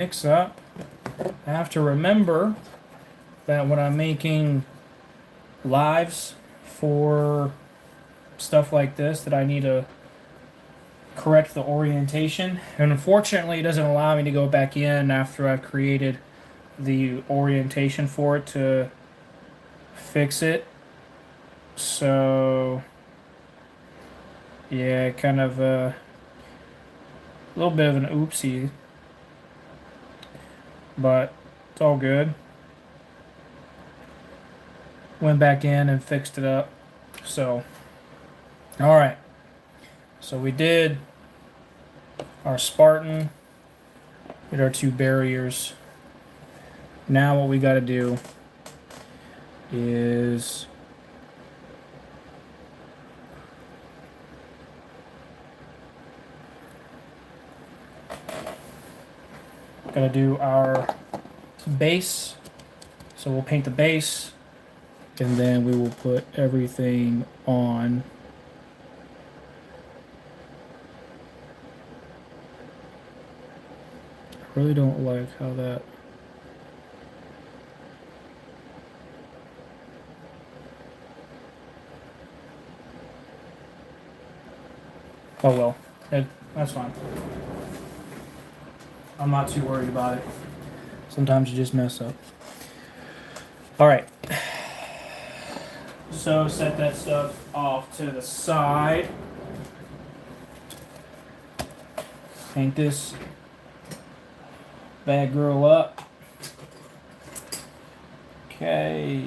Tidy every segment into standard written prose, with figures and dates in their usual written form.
mix up. I have to remember that when I'm making lives for stuff like this, that I need to correct the orientation. And unfortunately, it doesn't allow me to go back in after I've created the orientation for it to fix it. So, yeah, kind of a little bit of an oopsie. But it's all good. Went back in and fixed it up. So, alright. So we did our Spartan, did our 2 barriers. Now what we got to do is got to do our base. So we'll paint the base, and then we will put everything on. I really don't like how that... Oh well, that's fine. I'm not too worried about it. Sometimes you just mess up. Alright. So set that stuff off to the side. Paint this bad girl up. Okay.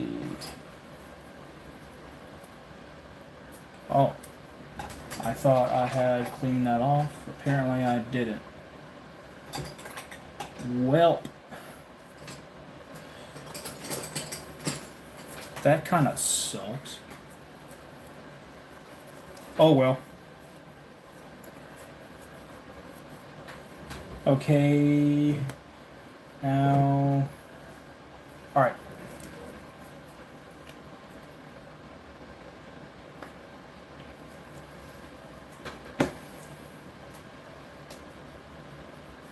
Oh. I thought I had cleaned that off. Apparently I didn't. Welp. That kind of sucks. Oh well. Okay. Now. Alright.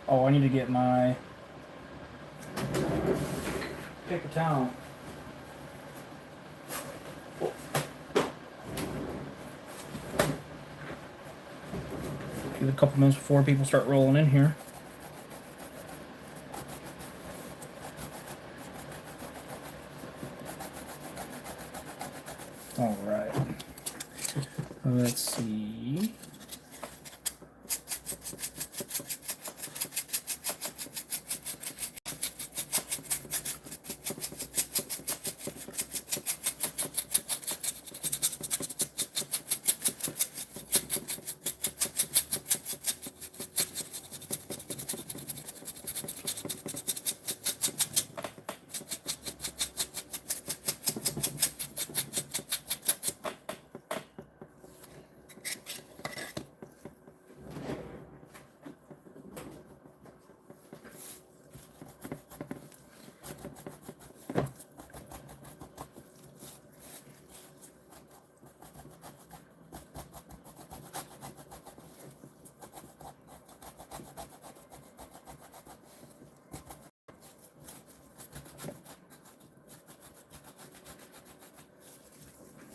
Oh, I need to get my paper towel. Give it a couple minutes before people start rolling in here. All right. Let's see.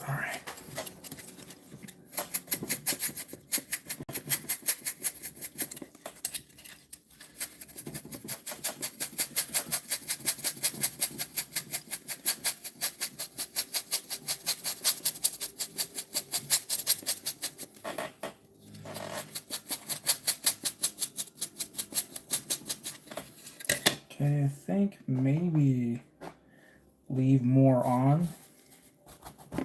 All right. Okay, I think maybe leave more on. I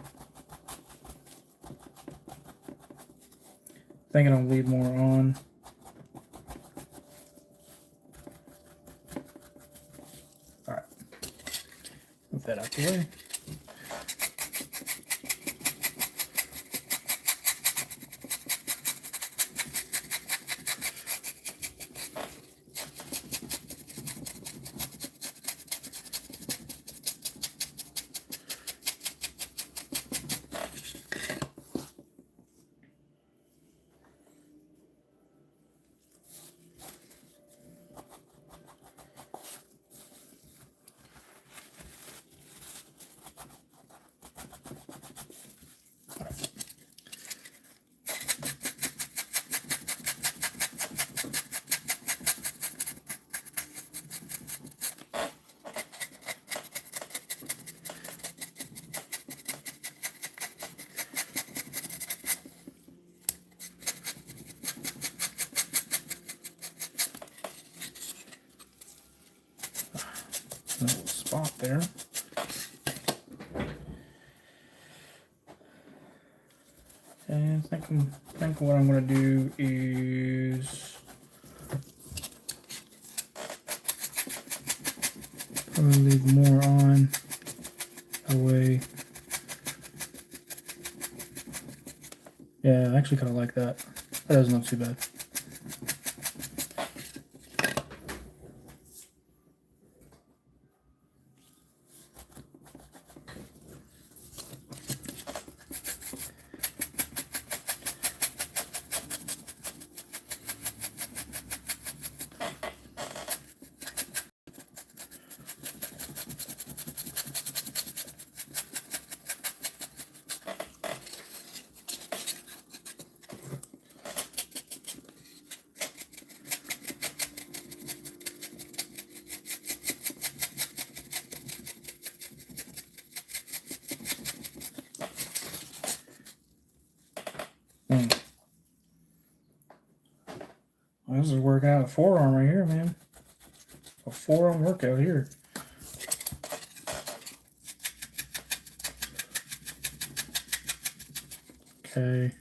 think I'll leave more on. All right, move that out the way. there. And I think what I'm going to do is probably leave more on away. Yeah, I actually kind of like that. That doesn't look too bad. Well, this is working out a forearm right here, man. A forearm workout here. Okay.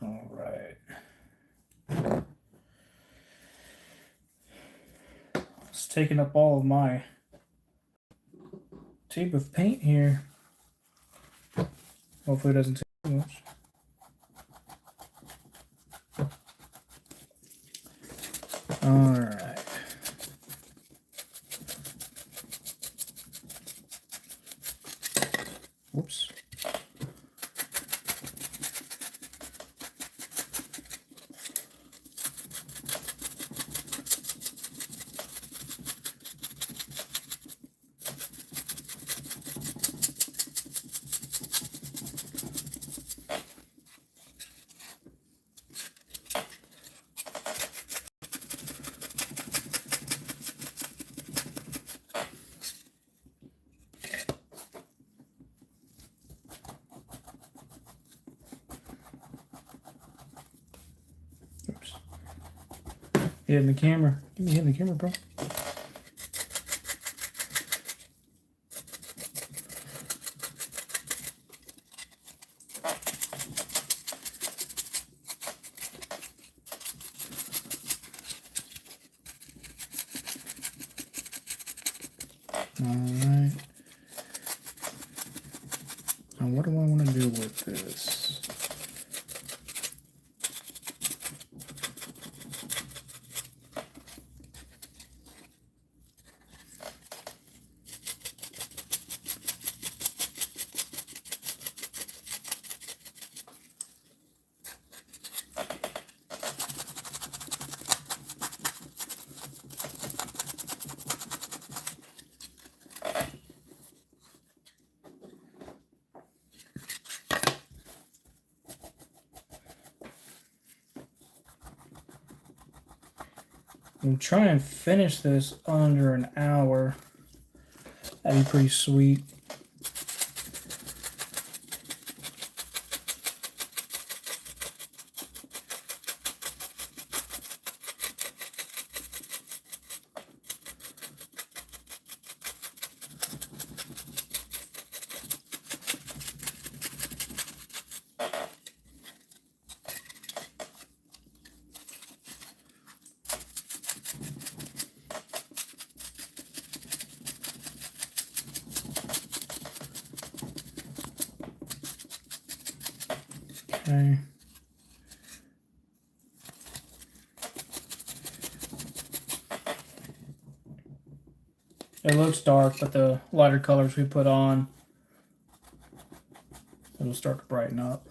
All right. It's taking up all of my tube of paint here. Hopefully it doesn't take too much. All right. Whoops. Oops. Hitting the camera. Give me hitting the camera, bro. Alright. Now what do I want to do with this? I'm trying to finish this under an hour. That'd be pretty sweet. Okay. It looks dark, but the lighter colors we put on, it'll start to brighten up.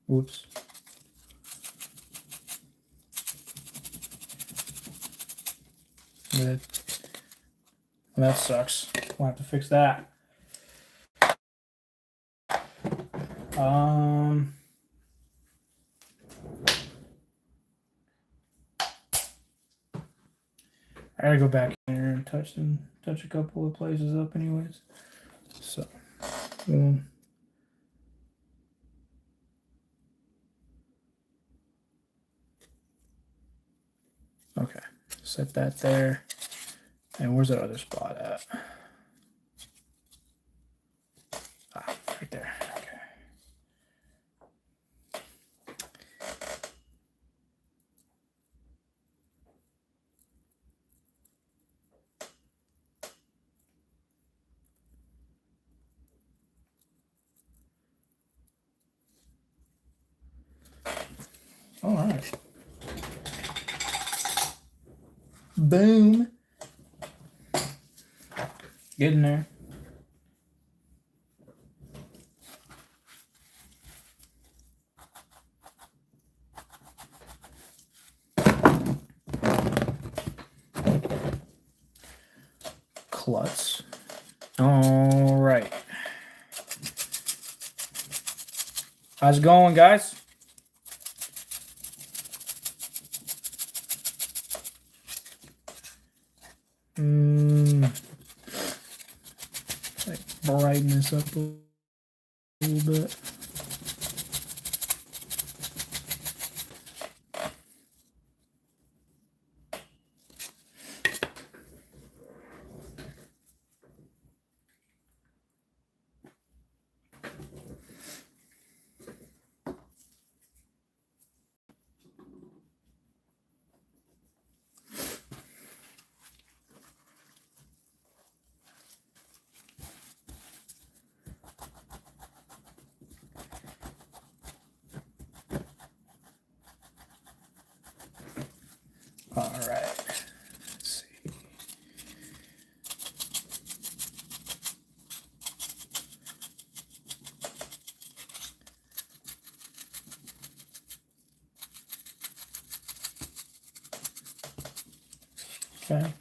Whoops. That sucks. We'll have to fix that. I gotta go back in here and touch a couple of places up anyways. So okay. Set that there. And where's that other spot at? Ah, right there. Okay. All right. Boom. Get in there. Klutz. All right. How's it going, guys? Like brighten this up a little bit. All right. Let's see. Okay.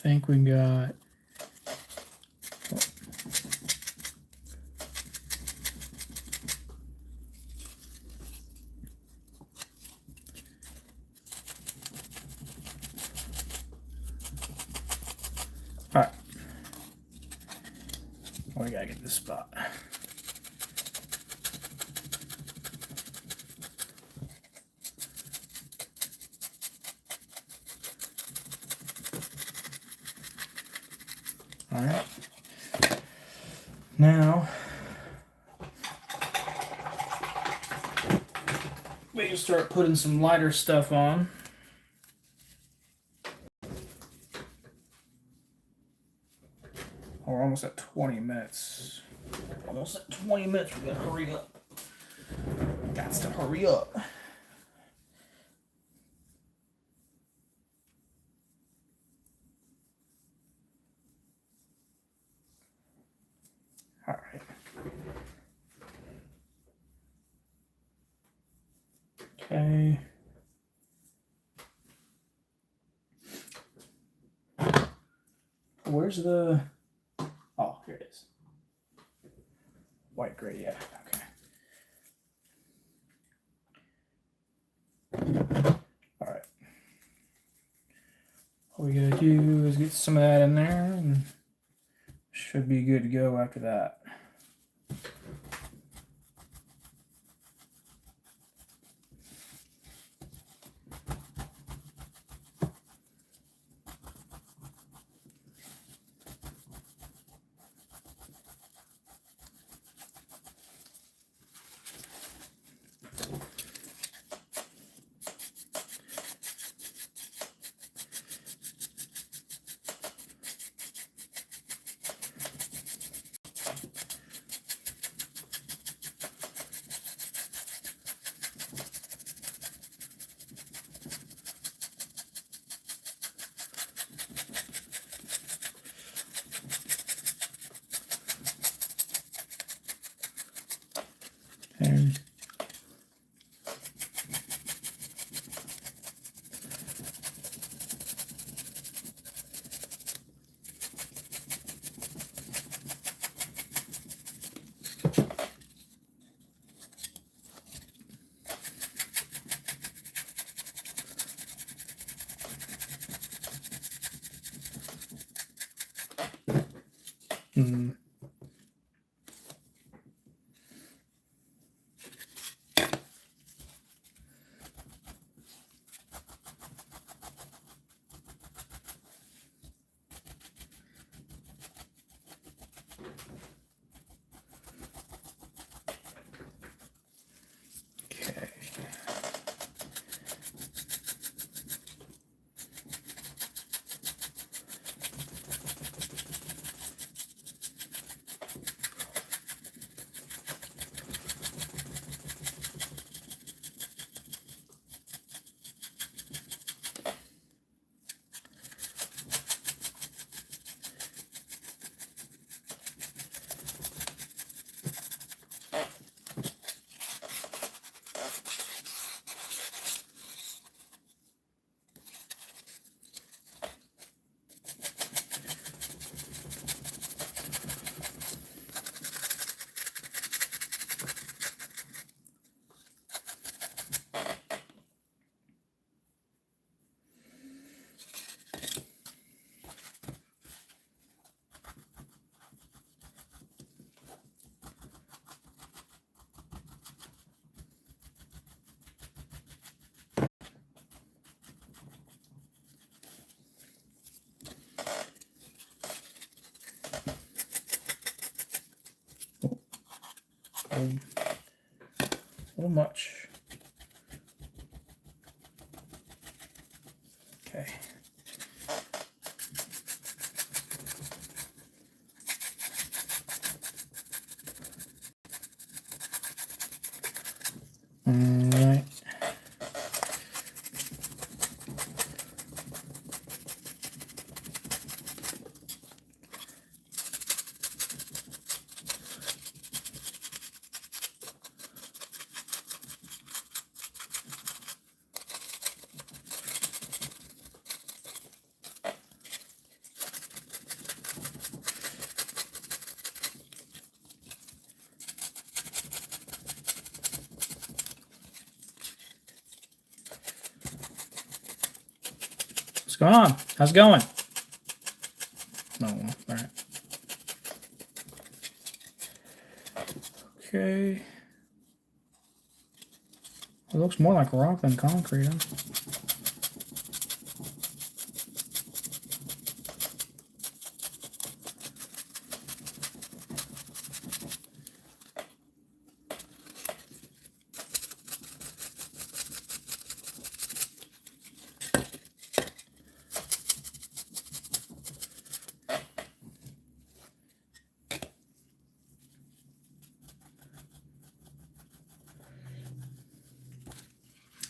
think we got. All right. We gotta get this spot. All right. Now we can start putting some lighter stuff on. We're almost at 20 minutes. Almost at 20 minutes. We gotta hurry up. Got to hurry up. All right. Okay. Where's the... Oh, here it is. White gray, yeah. Okay. All right. All we gotta do is get some of that in there, and should be good to go after that. And a little much. Okay. All right. Come on. How's it going? No. All right. Okay. It looks more like rock than concrete. Huh?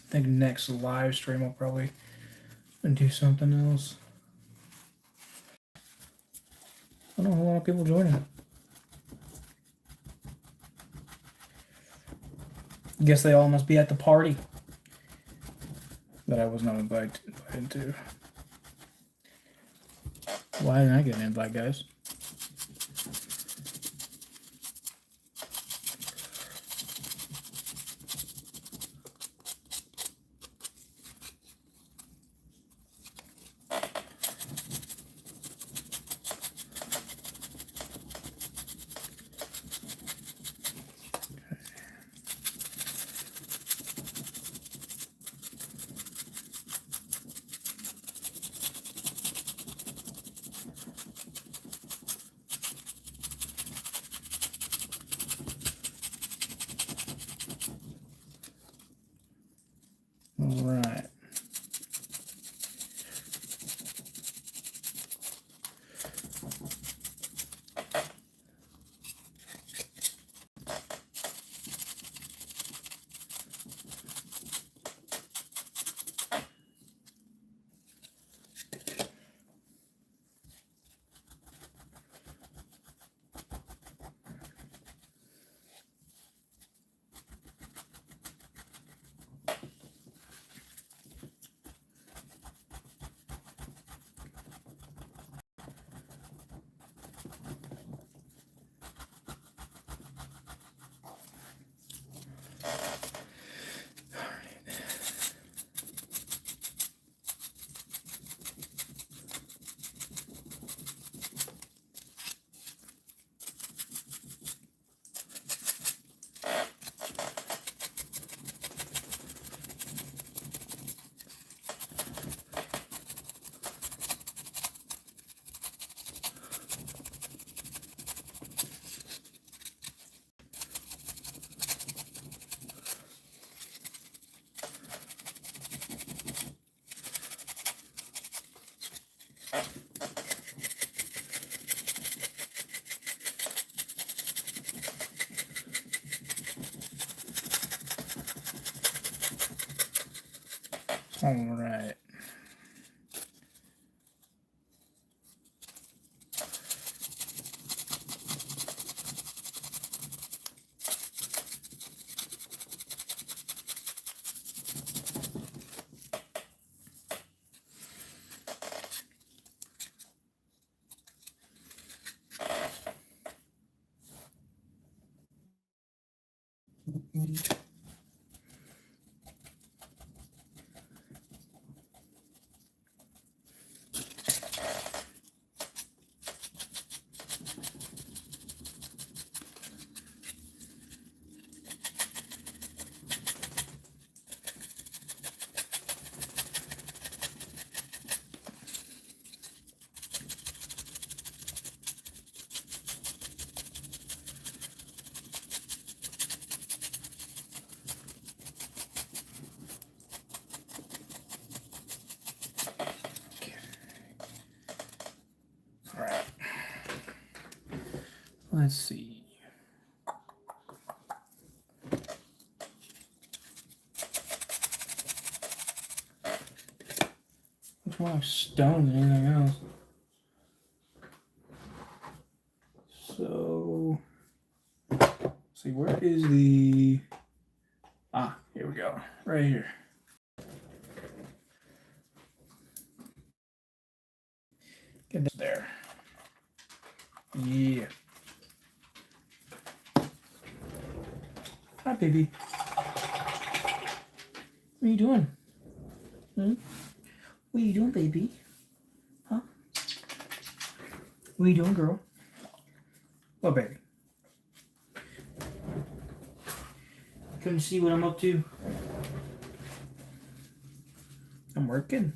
I think next live stream I'll probably do something else. I don't know, a lot of people joining it. Guess they all must be at the party that I was not invited to. Why didn't I get an invite, guys? All right. All right. Let's see. Much more like stone than anything else. So, see, where is the... Ah, here we go. Right here. Get this there. Yeah. Hi, baby. What are you doing? Hmm? What are you doing, baby? What are you doing, girl? Oh, baby. Couldn't see what I'm up to. I'm working.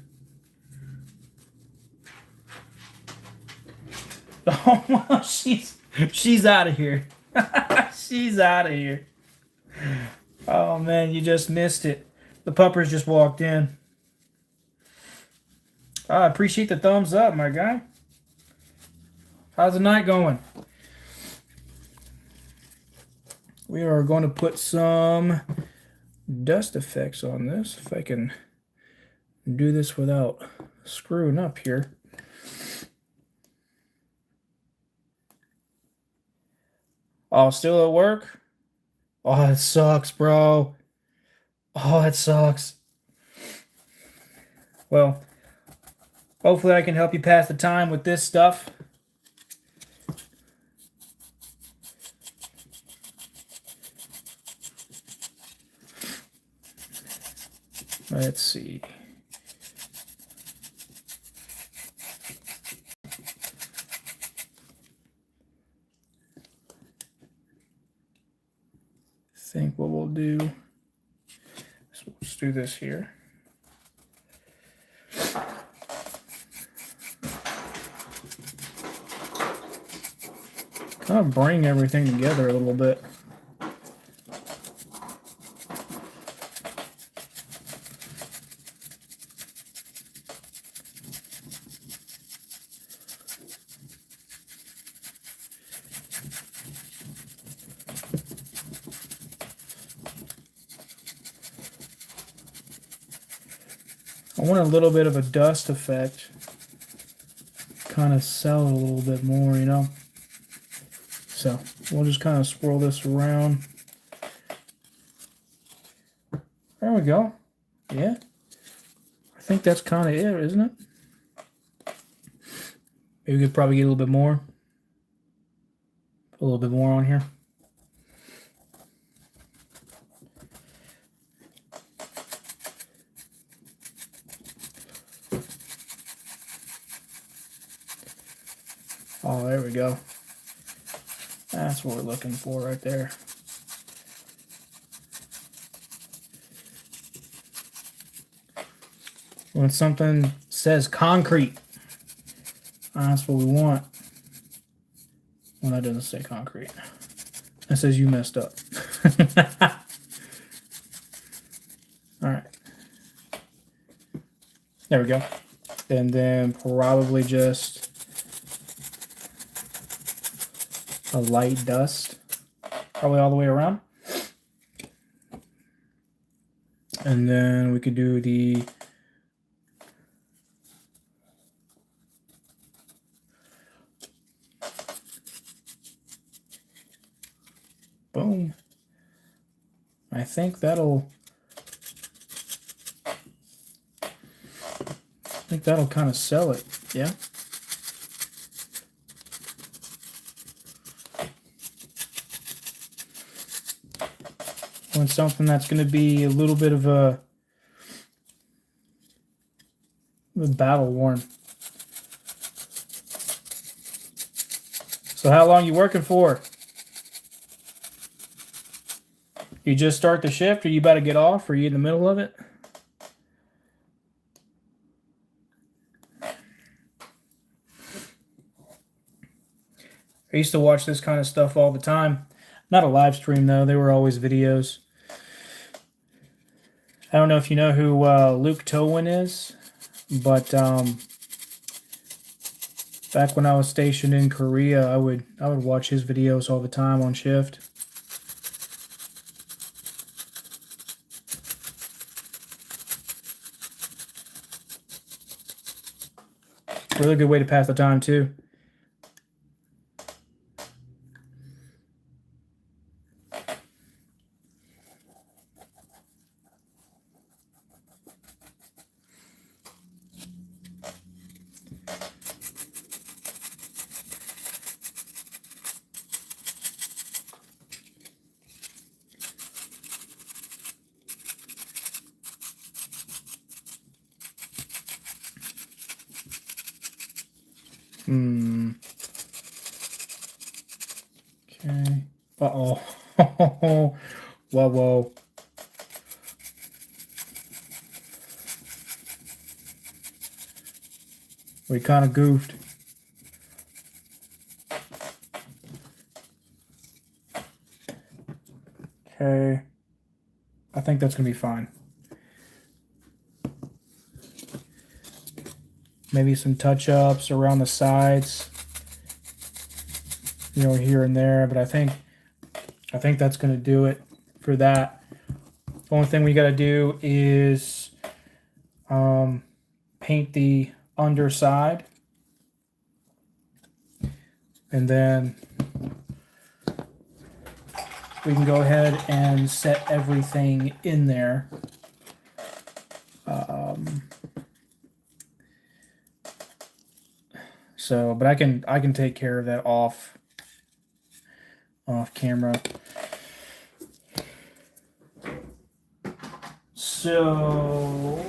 Oh, she's out of here. She's out of here. Oh man, you just missed it. The puppers just walked in. I appreciate the thumbs up, my guy. How's the night going? We are going to put some dust effects on this, if I can do this without screwing up here. Oh, still at work? Oh, it sucks, bro. Oh, it sucks. Well, hopefully I can help you pass the time with this stuff. Let's see. I think what we'll do is we'll just do this here. Kind of bring everything together a little bit. I want a little bit of a dust effect. Kind of sell it a little bit more, you know? So we'll just kind of swirl this around. There we go. Yeah. I think that's kind of it, isn't it? Maybe we could probably get a little bit more. Put a little bit more on here. Oh, there we go. That's what we're looking for right there. When something says concrete, that's what we want. Well, that doesn't say concrete. That says you messed up. All right. There we go. And then probably just a light dust, probably all the way around. And then we could do the boom. I think that'll kind of sell it. Yeah. Want something that's going to be a little bit of a battle worn. So how long you working for? You just start the shift, or you about to get off, or you in the middle of it? I used to watch this kind of stuff all the time. Not a live stream though, they were always videos. I don't know if you know who Luke Towin is, but back when I was stationed in Korea, I would watch his videos all the time on shift. Really good way to pass the time too. Uh-oh. Whoa, whoa. We kind of goofed. Okay. I think that's going to be fine. Maybe some touch-ups around the sides, you know, here and there, but I think that's going to do it for that. The only thing we got to do is paint the underside, and then we can go ahead and set everything in there. So, but I can take care of that off camera. So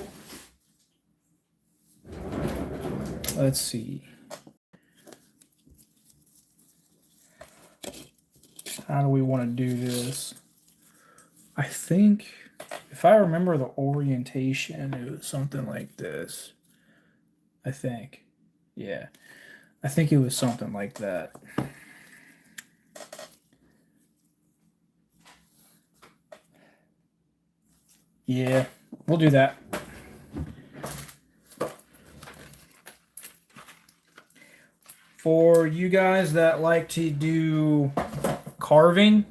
let's see. How do we want to do this? I think, if I remember the orientation, it was something like this. I think. Yeah. I think it was something like that. Yeah, we'll do that. For you guys that like to do carving,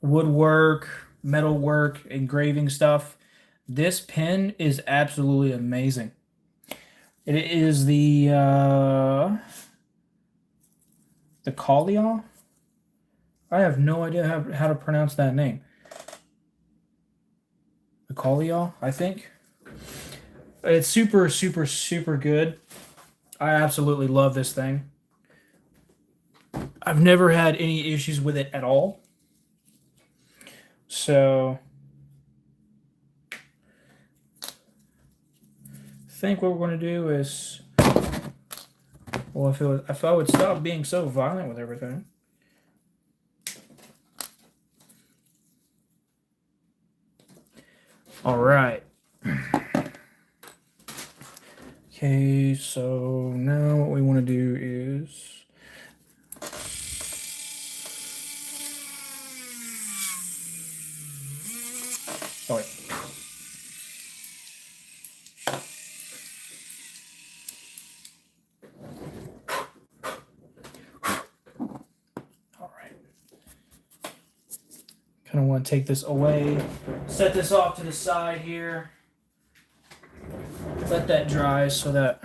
woodwork, metalwork, engraving stuff, this pen is absolutely amazing. It is the Kalia. I have no idea how to pronounce that name. The Kalia, I think. It's super, super, super good. I absolutely love this thing. I've never had any issues with it at all. So I think what we're going to do is, well, if I would stop being so violent with everything. All right. Okay, so now what we want to do is, oh wait. All right. Kind of want to take this away, set this off to the side here, let that dry so that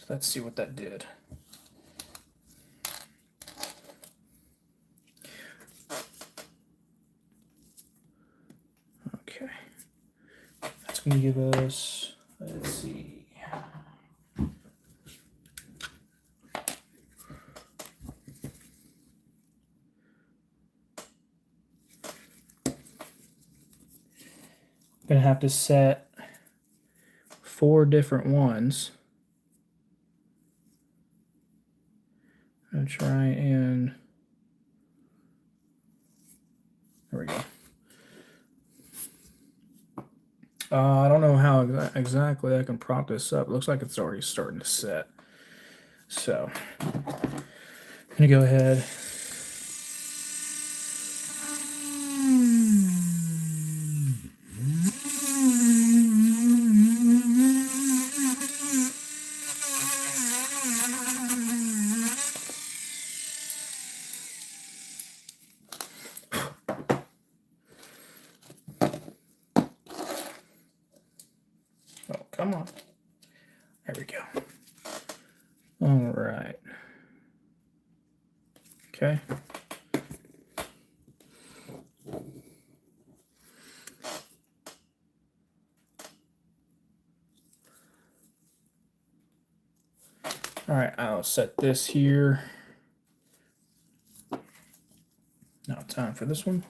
let's see what that did. Okay. That's going to give us, let's see. Going to have to set 4 different ones. I'm going to try and, there we go. I don't know how exactly I can prop this up. It looks like it's already starting to set. So I'm going to go ahead. Oh, come on. There we go. All right. Okay. All right, I'll set this here. Now time for this one.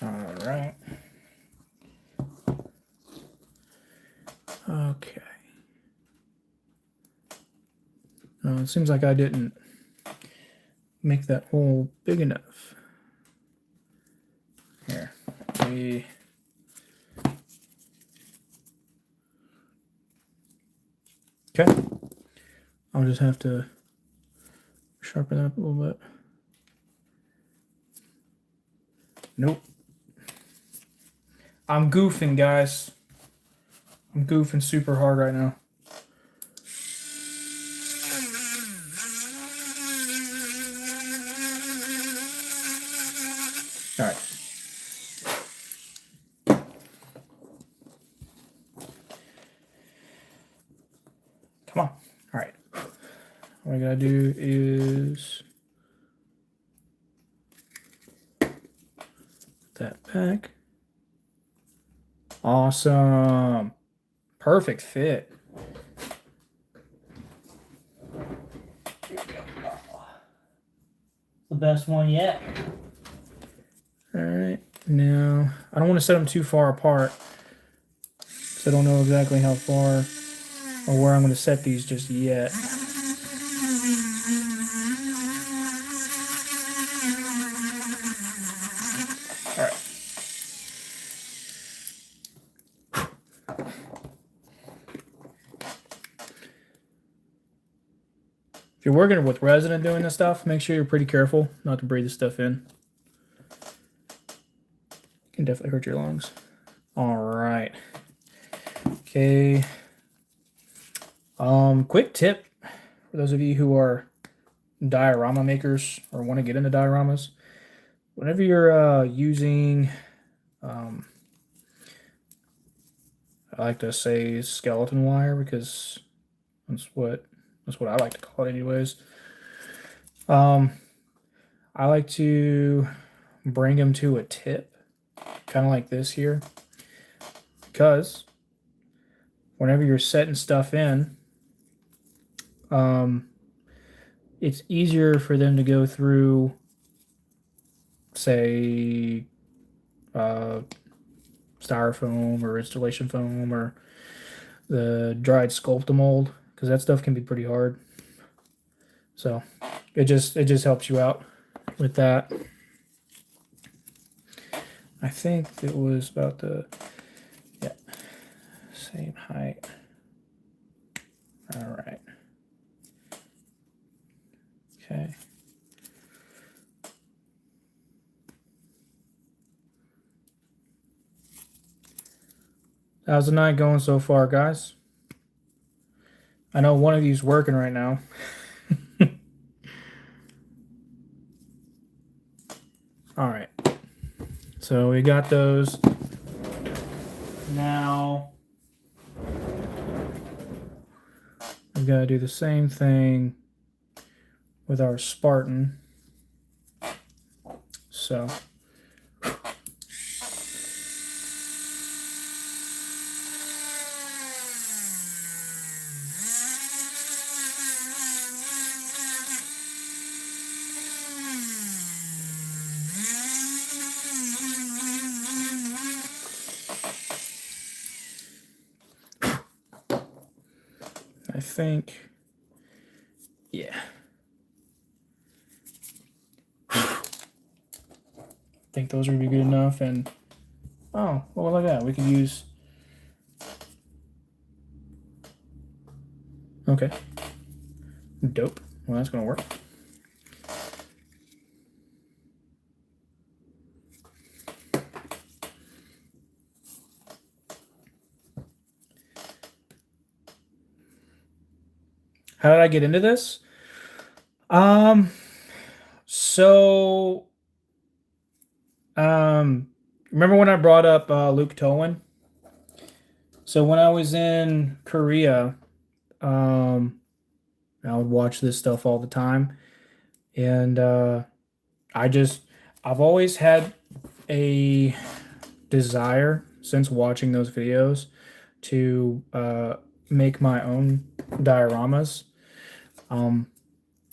All right. Okay. It seems like I didn't make that hole big enough. Here. Okay. I'll just have to sharpen that up a little bit. Nope. I'm goofing, guys. I'm goofing super hard right now. All right. Come on. All right. What I gotta do is put that back. Awesome. Perfect fit. The best one yet. All right. Now, I don't want to set them too far apart, because I don't know exactly how far or where I'm going to set these just yet. All right. If you're working with resin and doing this stuff, make sure you're pretty careful not to breathe this stuff in. It can definitely hurt your lungs. All right. Okay. Quick tip for those of you who are diorama makers or want to get into dioramas. Whenever you're using, I like to say skeleton wire, because that's what I like to call it anyways. I like to bring them to a tip, kind of like this here, because whenever you're setting stuff in, it's easier for them to go through, say, styrofoam or installation foam or the dried Sculpta mold, because that stuff can be pretty hard. So it just helps you out with that. I think it was about the same height. All right. Okay. How's the night going so far, guys? I know one of you's working right now. All right. So we got those. Now we've got to do the same thing with our Spartan. So I think, yeah. I think those would be good enough. And oh, well, look at that. We can use. Okay. Dope. Well, that's gonna work. How did I get into this? So, remember when I brought up Luke Towan? So when I was in Korea, um, I would watch this stuff all the time, and I just I've always had a desire since watching those videos to make my own dioramas. Um,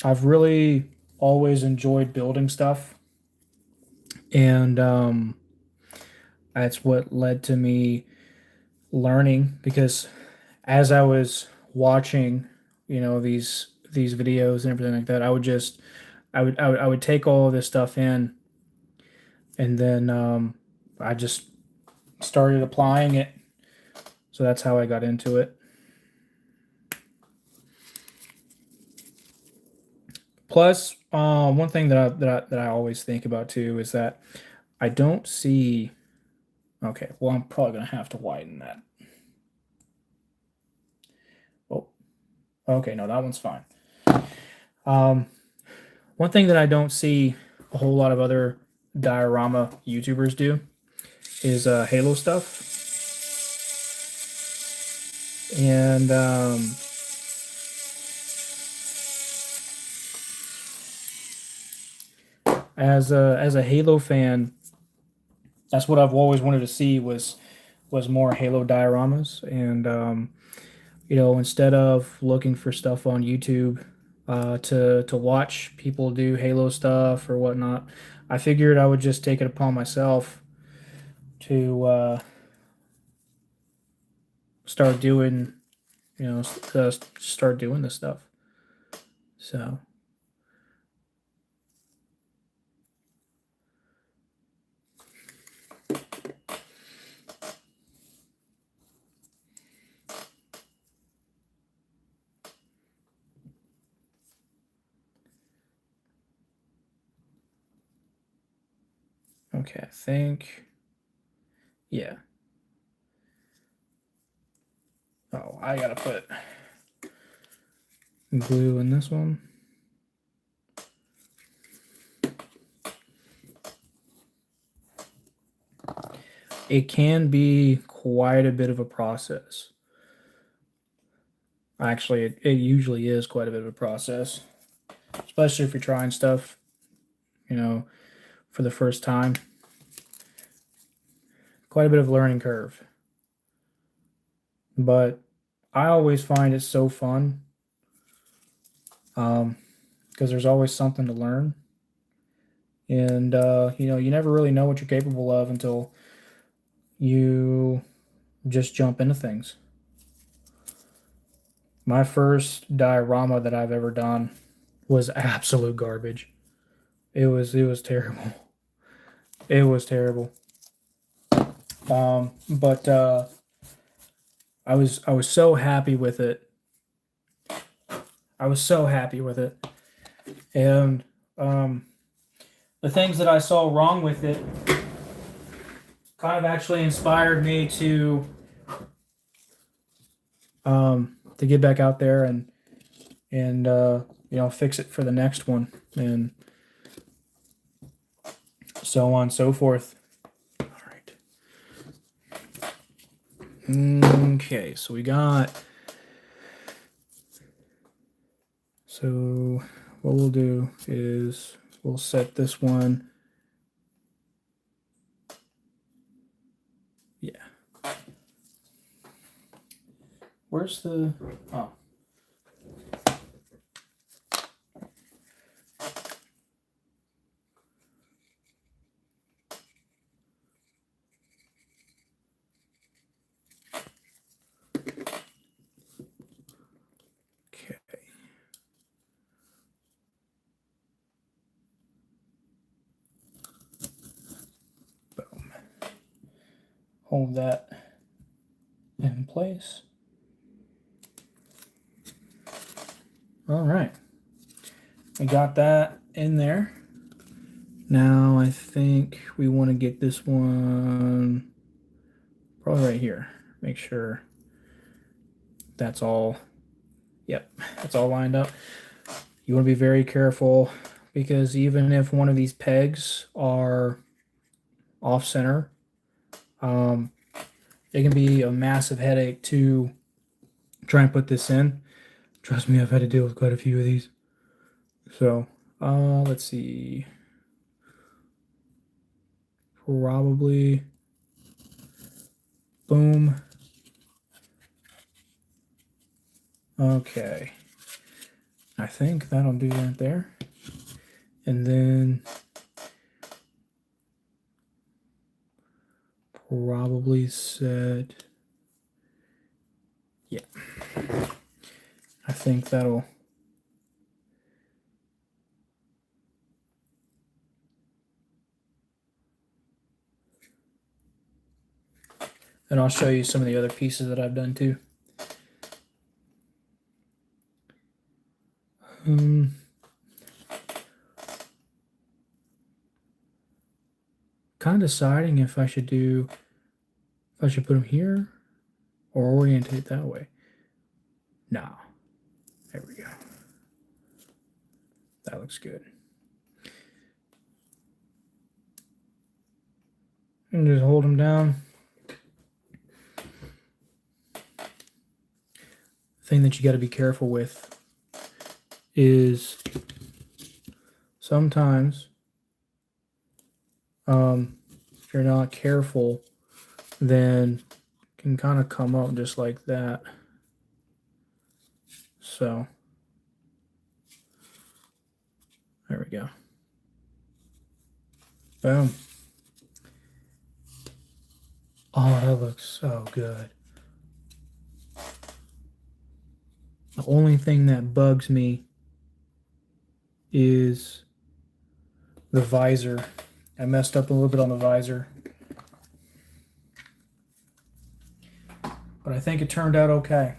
I've really always enjoyed building stuff, and that's what led to me learning because as I was watching, these videos and everything like that, I would take all of this stuff in, and then I just started applying it. So that's how I got into it. Plus, one thing that I always think about too is that I don't see. Okay, well, I'm probably gonna have to widen that. Oh, okay, no, that one's fine. Um, One thing that I don't see a whole lot of other diorama YouTubers do is Halo stuff, and as a Halo fan, that's what I've always wanted to see was more Halo dioramas, and instead of looking for stuff on YouTube to watch people do Halo stuff or whatnot, I figured I would just take it upon myself to start doing start doing this stuff. So okay, I think yeah. Oh, I gotta put glue in this one. It can be quite a bit of a process. Actually, it usually is quite a bit of a process, especially if you're trying stuff, for the first time. Quite a bit of learning curve. But I always find it so fun because there's always something to learn. And, you never really know what you're capable of until you just jump into things. My first diorama that I've ever done was absolute garbage. It was terrible. It was terrible. But I was so happy with it. I was so happy with it. And the things that I saw wrong with it kind of actually inspired me to get back out there and fix it for the next one and so on and so forth. All right. Okay, so we got. So what we'll do is we'll set this one. Yeah. Where's the. Oh. Okay. Boom. Hold that in place. All right. We got that in there. Now I think we want to get this one probably right here. Make sure that's all. Yep, that's all lined up. You want to be very careful because even if one of these pegs are off center, it can be a massive headache to try and put this in. Trust me, I've had to deal with quite a few of these. So, let's see. Probably, boom. Okay. I think that'll do that there. And then probably set, yeah. I think that'll, and I'll show you some of the other pieces that I've done too. Kind of deciding if I should put them here or orientate that way. No. There we go. That looks good. And just hold them down. Thing that you got to be careful with is sometimes if you're not careful, then it can kind of come up just like that. So there we go. Boom. Oh, that looks so good. The only thing that bugs me is the visor. I messed up a little bit on the visor. But I think it turned out okay.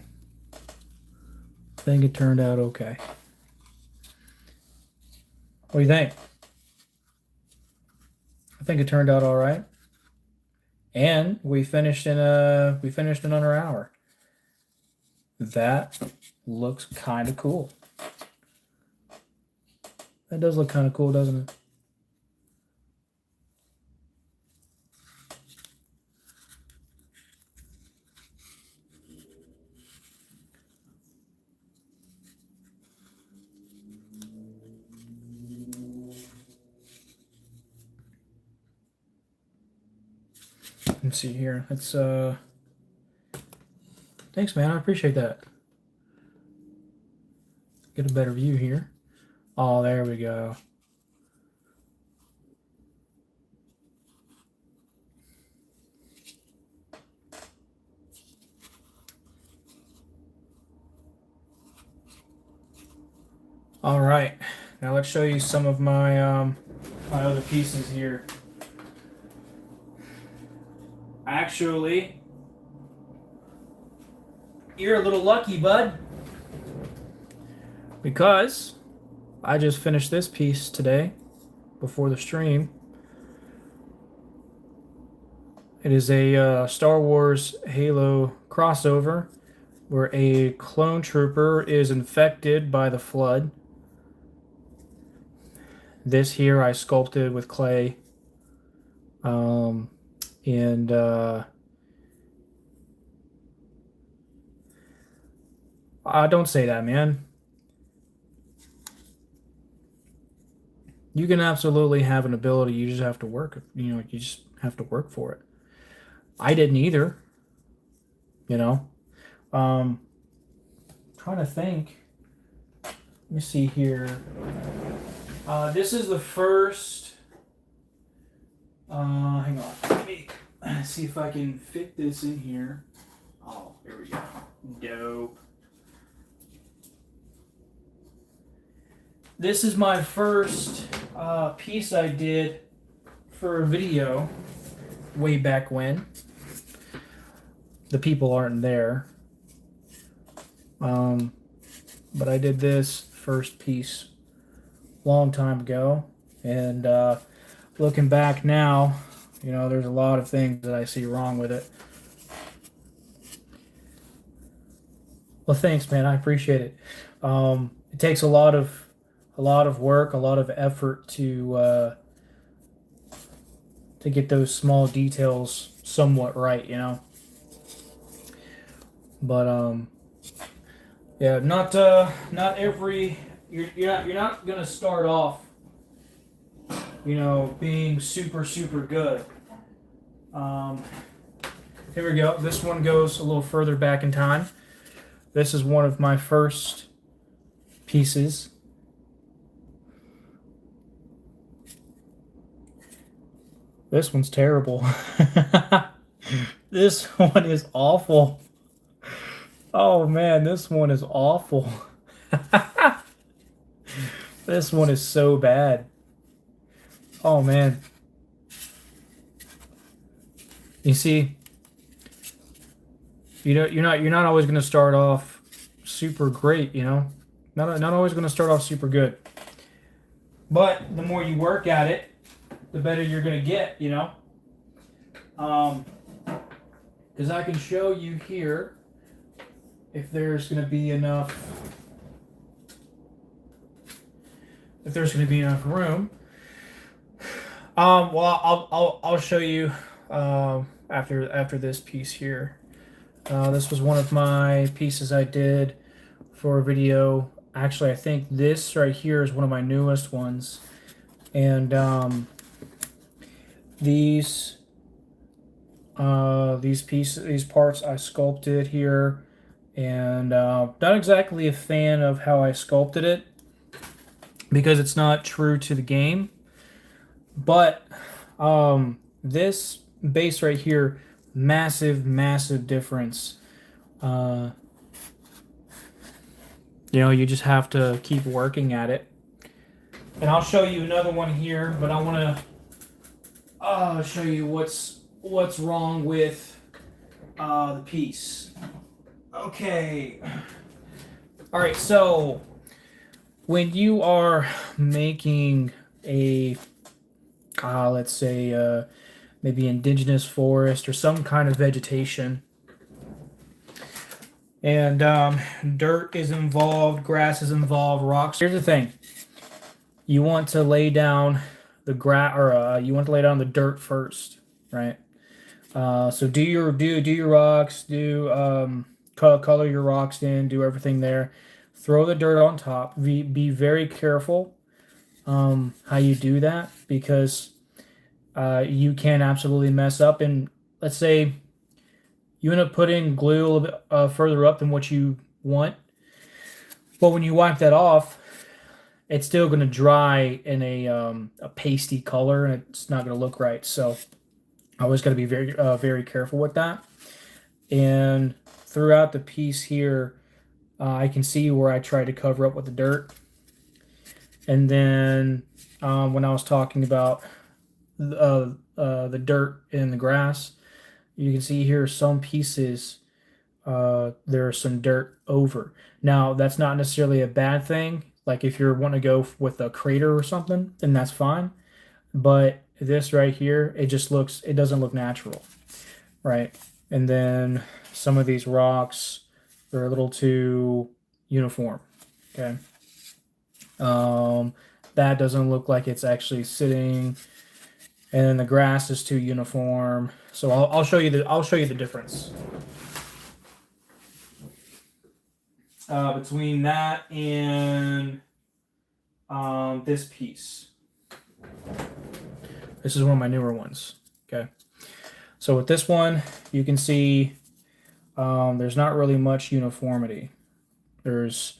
What do you think? I think it turned out all right. And we finished in under an hour. That looks kind of cool. That does look kind of cool, doesn't it? Let's see here. Let's thanks, man. I appreciate that. Get a better view here. Oh, there we go. All right. Now let's show you some of my my other pieces here. Actually, you're a little lucky, bud, because I just finished this piece today before the stream. It is a Star Wars Halo crossover where a clone trooper is infected by the Flood. This here I sculpted with clay. Don't say that, man. You can absolutely have an ability. You just have to work. You just have to work for it. I didn't either. Trying to think. Let me see here. This is the first. Hang on. Let me see if I can fit this in here. Oh, here we go. Dope. This is my first piece I did for a video way back when. The people aren't there. But I did this first piece long time ago. And looking back now, there's a lot of things that I see wrong with it. Well, thanks, man. I appreciate it. It takes a lot of a lot of work, a lot of effort to get those small details somewhat right, you know. But yeah, not every you're not gonna start off, you know, being super good. Um, Here we go. This one goes a little further back in time. This is one of my first pieces. This one's terrible. This one is awful. Oh man, this one is awful. This one is so bad. Oh man. You see, you're not always gonna start off super great, you know? Not always gonna start off super good. But the more you work at it, the better you're gonna get, you know? Because I can show you here if there's gonna be enough room. Well, I'll show you after this piece here. This was one of my pieces I did for a video. Actually, I think this right here is one of my newest ones, and these parts I sculpted here, and not exactly a fan of how I sculpted it because it's not true to the game. But this base right here, massive difference. You know, you just have to keep working at it. And I'll show you another one here, but I want to show you what's wrong with the piece. Okay. All right, so when you are making a let's say maybe indigenous forest or some kind of vegetation, and dirt is involved, grass is involved, rocks. Here's the thing: you want to lay down the grass, or you want to lay down the dirt first, right? So do your rocks, color your rocks in, do everything there. Throw the dirt on top. Be very careful how you do that, because you can absolutely mess up. And let's say you end up putting glue a little bit further up than what you want. But when you wipe that off, it's still going to dry in a pasty color, and it's not going to look right. So I always got to be very careful with that. And throughout the piece here, I can see where I tried to cover up with the dirt. And then when I was talking about the dirt in the grass, you can see here some pieces there's some dirt over. Now that's not necessarily a bad thing. Like if you're wanting to go with a crater or something, then that's fine. But this right here, it doesn't look natural, right? And then some of these rocks, they're a little too uniform. Okay. That doesn't look like it's actually sitting, and then the grass is too uniform. So I'll show you the difference between that and this piece. This is one of my newer ones. Okay. So with this one, you can see there's not really much uniformity. There's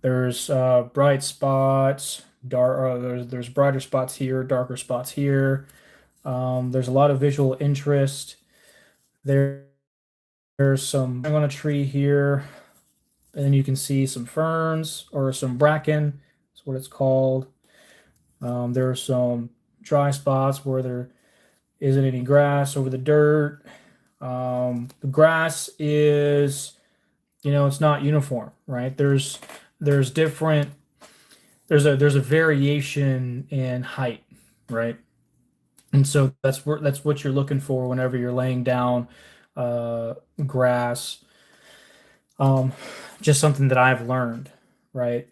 bright spots, there's brighter spots here, darker spots here. There's a lot of visual interest. There's some on a tree here, and then you can see some ferns or some bracken. That's what it's called. There are some dry spots where there isn't any grass over the dirt. The grass is, it's not uniform, right? There's different. There's a variation in height, right? And so that's what you're looking for whenever you're laying down grass. Just something that I've learned, right?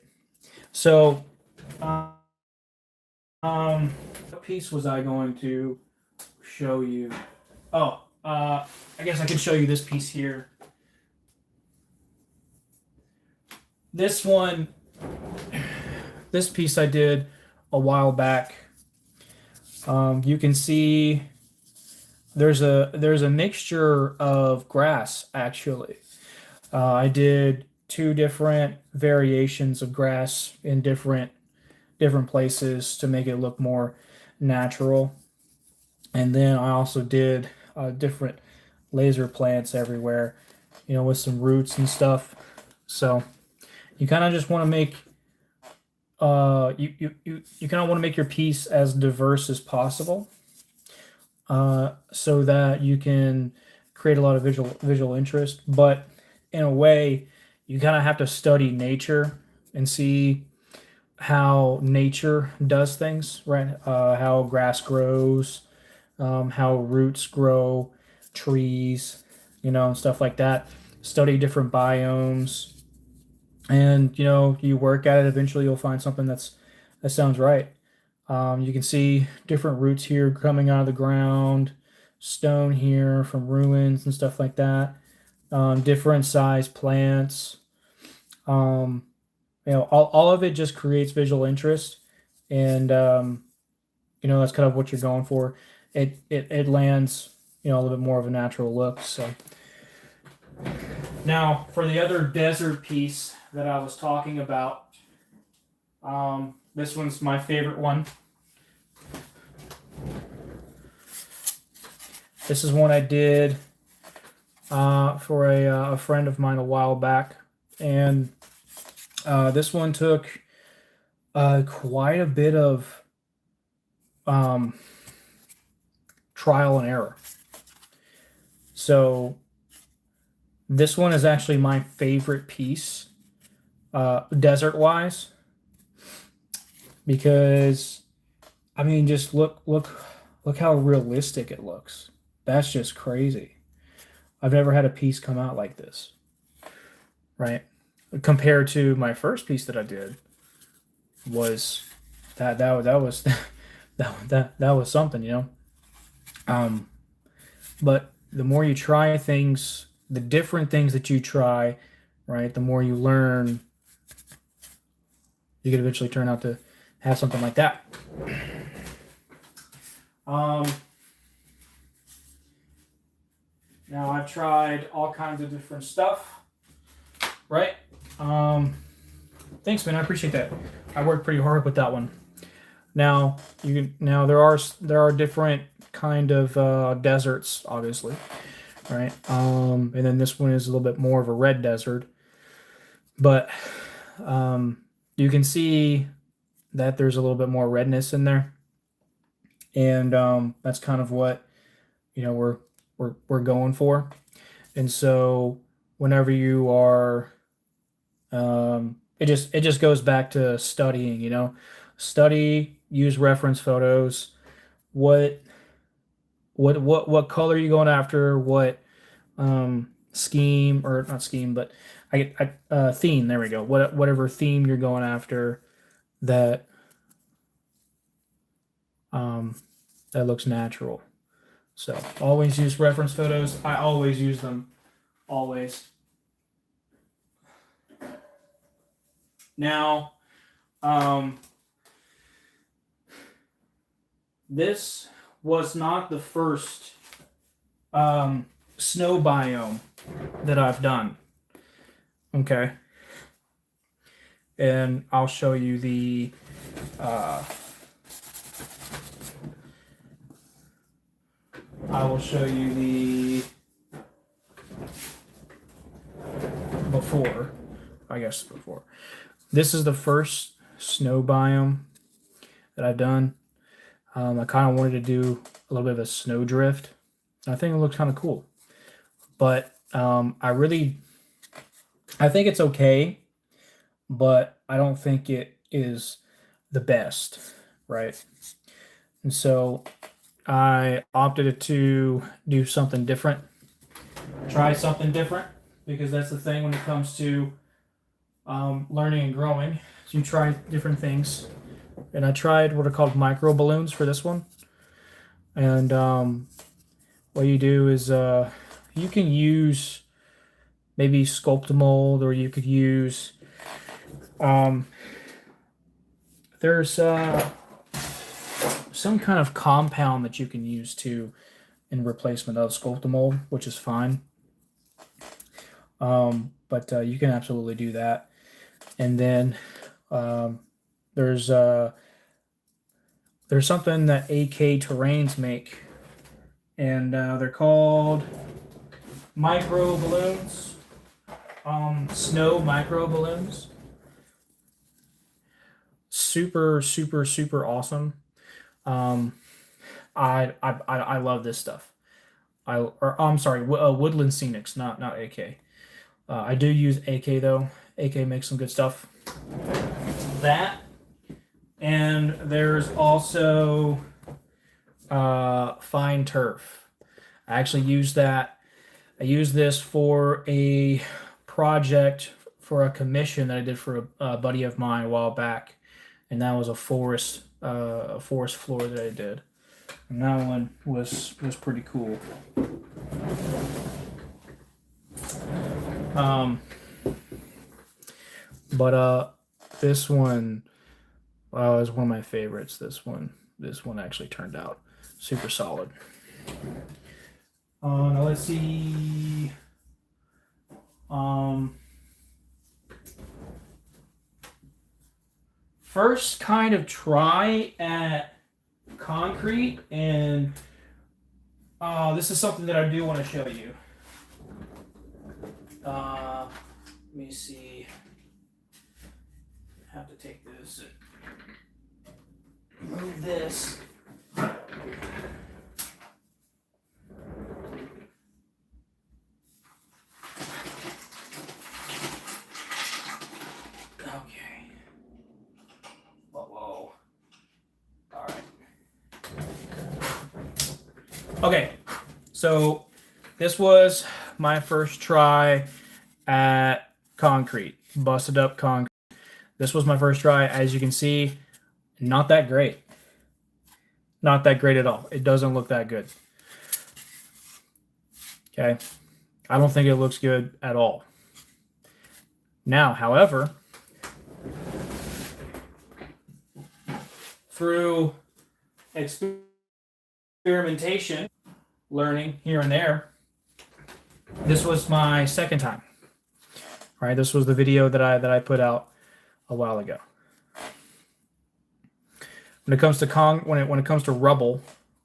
So What piece was I going to show you? Oh, I guess I could show you this piece here. This one, this piece I did a while back. You can see there's a mixture of grass actually. I did two different variations of grass in different places to make it look more natural. And then I also did different laser plants everywhere, you know, with some roots and stuff. So you kind of just want to make you kind of want to make your piece as diverse as possible, so that you can create a lot of visual interest. But in a way, you kind of have to study nature and see how nature does things, right? How grass grows, how roots grow, trees, you know, and stuff like that. Study different biomes, and you know, you work at it. Eventually, you'll find something that sounds right. You can see different roots here coming out of the ground, stone here from ruins and stuff like that. Different size plants. You know, all of it just creates visual interest, and you know, that's kind of what you're going for. It lands, you know, a little bit more of a natural look. So now for the other desert piece that I was talking about, this one's my favorite one. This is one I did for a friend of mine a while back, and this one took quite a bit of trial and error. So this one is actually my favorite piece, desert-wise, because I mean, just look how realistic it looks. That's just crazy. I've never had a piece come out like this, right? Compared to my first piece that I did, was that was that was something, you know. But the more you try things, the different things that you try, right, the more you learn, you could eventually turn out to have something like that. Now I've tried all kinds of different stuff, right? Thanks, man. I appreciate that. I worked pretty hard with that one. Now there are different kind of deserts, obviously, right? And then this one is a little bit more of a red desert, but you can see that there's a little bit more redness in there, and that's kind of what, you know, we're going for. And so whenever you are, it just goes back to studying, you know, study, use reference photos. What color are you going after? What scheme, or not scheme, but theme. There we go. Whatever theme you're going after, that that looks natural. So always use reference photos. I always use them. Always. Now, this was not the first snow biome that I've done. Okay. And I'll show you the I will show you the before. I guess before. This is the first snow biome that I've done. I kind of wanted to do a little bit of a snow drift. I think it looks kind of cool. But I think it's okay, but I don't think it is the best, right? And so I opted to do something different, try something different, because that's the thing when it comes to learning and growing. So you try different things. and I tried what are called micro balloons for this one. And what you do is you can use maybe Sculptamold, or you could use there's some kind of compound that you can use to in replacement of Sculptamold, which is fine. But you can absolutely do that. And then there's something that AK Terrains make, and they're called micro balloons, snow micro balloons. Super, super, super awesome. I love this stuff. I'm sorry, Woodland Scenics, not AK. I do use AK though. AK makes some good stuff. That, and there's also fine turf. I actually use that. I use this for a project for a commission that I did for a buddy of mine a while back, and that was a forest floor that I did. And that one was pretty cool. But this one is one of my favorites. This one actually turned out super solid. Now let's see. First kind of try at concrete, and this is something that I do want to show you. Let me see. I have to take this and move this. Okay. Whoa. All right. Okay. So this was my first try at concrete, busted up concrete. This was my first try. As you can see, not that great. Not that great at all. It doesn't look that good. Okay. I don't think it looks good at all. Now, however, through experimentation, learning here and there, this was my second time. Right? This was the video that I put out a while ago. When it comes to when it comes to rubble,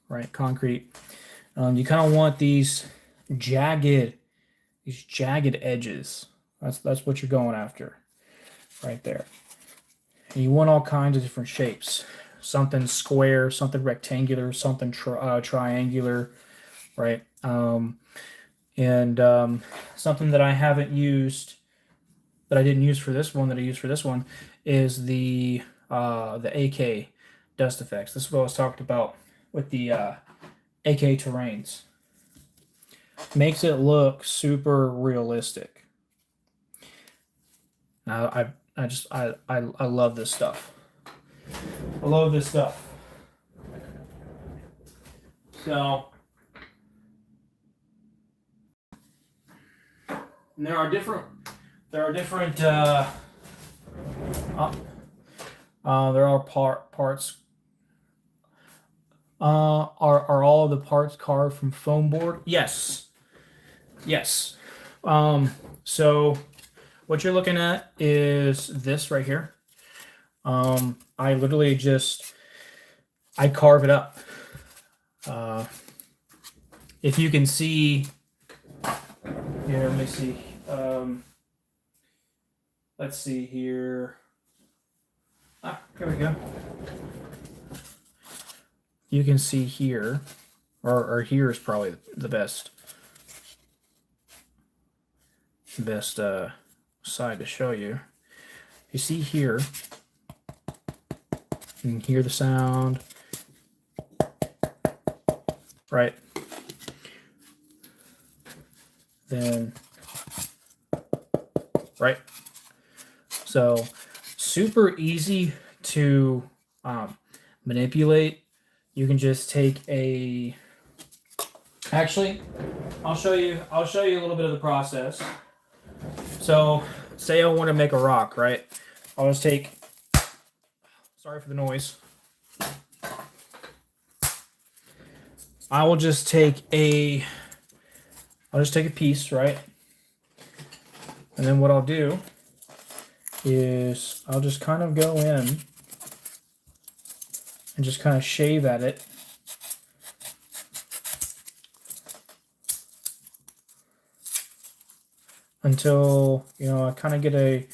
right, concrete, you kind of want these jagged edges. That's what you're going after, right there. And you want all kinds of different shapes. Something square, something rectangular, something triangular, right? Something that I haven't used, that I didn't use for this one, that I used for this one, is the AK dust effects. This is what I was talking about with the AK Terrains. Makes it look super realistic. I love this stuff. I love this stuff. So there are different there are parts. Are all of the parts carved from foam board? Yes. So what you're looking at is this right here. I literally I carve it up. If you can see here, let me see. Let's see here. Here we go. You can see here, or here is probably the best side to show you. You see here, you can hear the sound, right? Then, right? So super easy to manipulate, you can just take a. Actually, I'll show you a little bit of the process. So, say I want to make a rock, right? I'll just take. Sorry for the noise. I will just take a. I'll just take a piece, right? And then what I'll do is I'll just kind of go in and just kind of shave at it. Until, you know, I kind of get a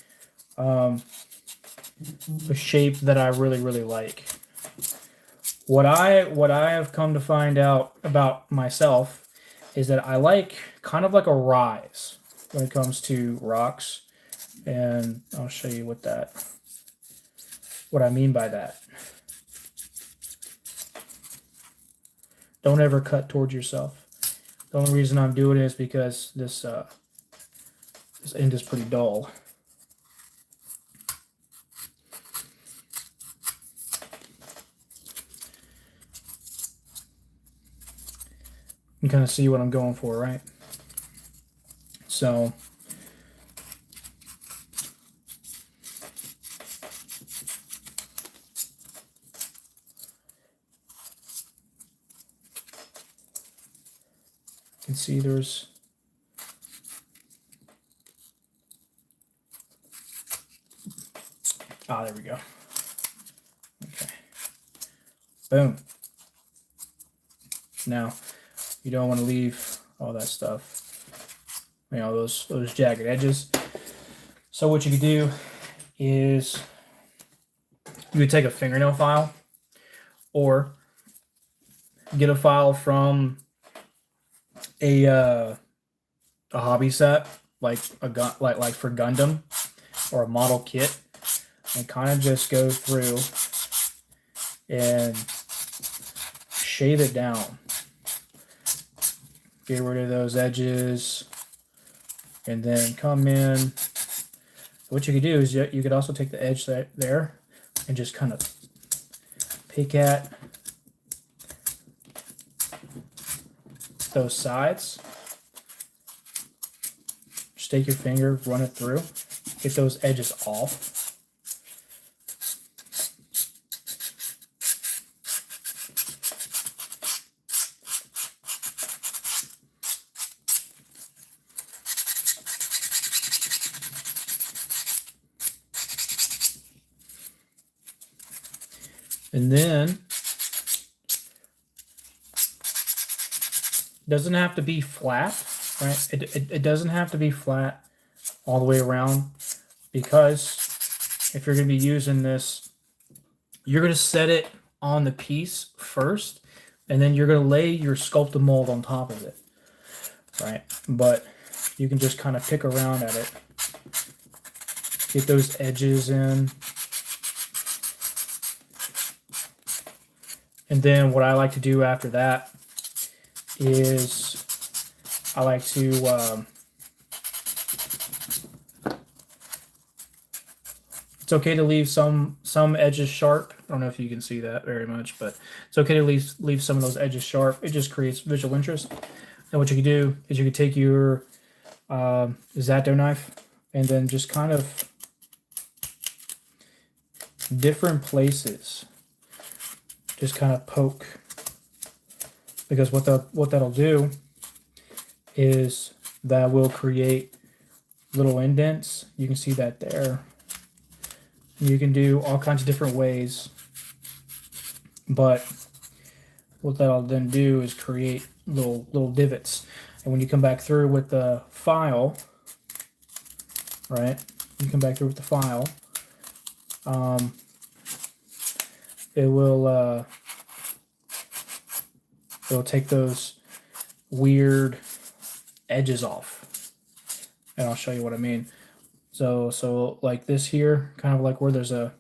shape that I really, really like. What I have come to find out about myself is that I like kind of like a rise when it comes to rocks, and I'll show you what I mean by that. Don't ever cut towards yourself. The only reason I'm doing it is because this end is pretty dull. You can kind of see what I'm going for, right? So you can see there's there we go. Okay. Boom. Now, you don't want to leave all that stuff, you know, those jagged edges. So what you could do is you would take a fingernail file, or get a file from a hobby set, like a gun, like for Gundam, or a model kit, and kind of just go through and shade it down. Get rid of those edges, and then come in. What you could do is you could also take the edge there and just kind of pick at those sides. Just take your finger, run it through, get those edges off. And then, doesn't have to be flat, right? It doesn't have to be flat all the way around, because if you're going to be using this, you're going to set it on the piece first, and then you're going to lay your sculpted mold on top of it, right? But you can just kind of pick around at it, get those edges in. And then what I like to do after that is I like to, it's okay to leave some edges sharp. I don't know if you can see that very much, but it's okay to leave some of those edges sharp. It just creates visual interest. And what you can do is you can take your X-Acto knife and then just kind of different places, just kind of poke, because what that'll do is that will create little indents. You can see that there. And you can do all kinds of different ways, but what that'll then do is create little divots. And when you come back through with the file, right? You come back through with the file. It'll take those weird edges off, and I'll show you what I mean. So like this here, kind of like where there's a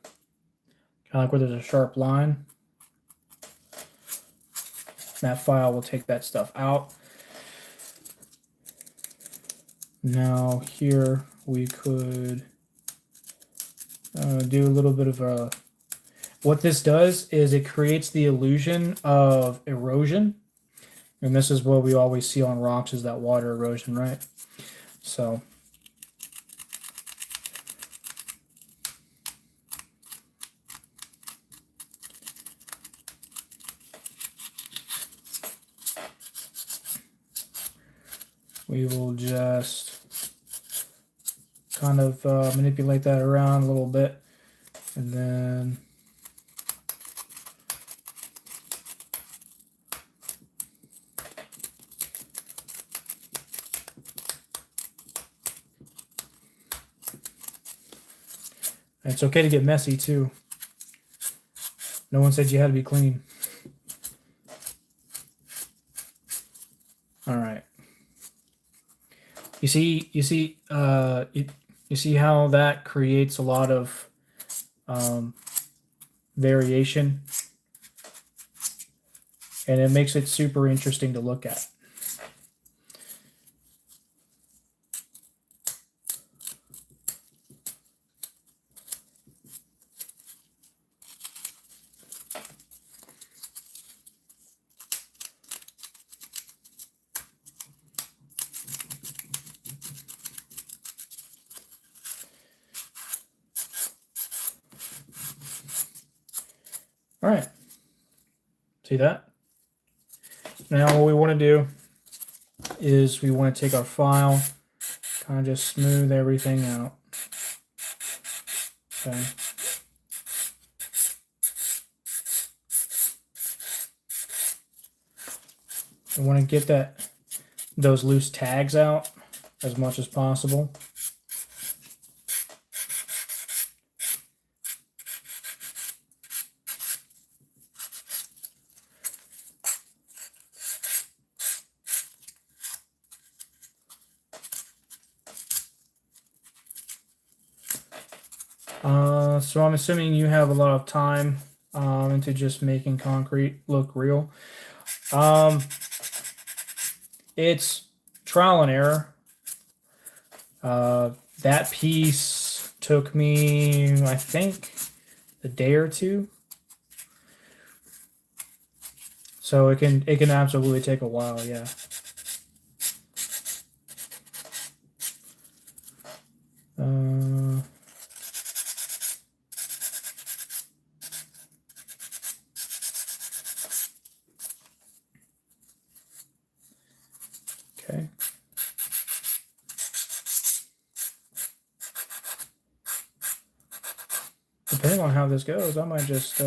sharp line. That file will take that stuff out. Now here we could do a little bit of a what this does is it creates the illusion of erosion. And this is what we always see on rocks, is that water erosion, right? So we will just kind of manipulate that around a little bit, and then it's okay to get messy too. No one said you had to be clean. All right. You see how that creates a lot of variation, and it makes it super interesting to look at. All right, see that? Now what we want to do is we want to take our file, kind of just smooth everything out. Okay. We want to get those loose tags out as much as possible. So I'm assuming you have a lot of time into just making concrete look real. It's trial and error. That piece took me, I think, a day or two. So it can absolutely take a while, yeah. Okay. Depending on how this goes, I might just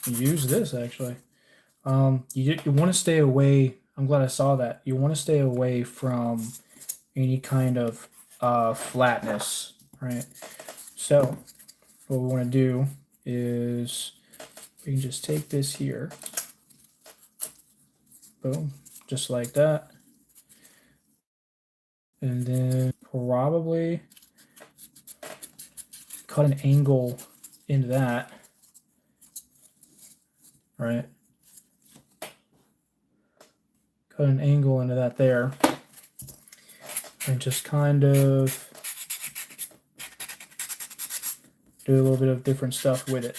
use this actually. You want to stay away. I'm glad I saw that. You want to stay away from any kind of flatness, right? So what we want to do is we can just take this here, boom, just like that, and then probably cut an angle into that, right? Cut an angle into that there, and just kind of do a little bit of different stuff with it.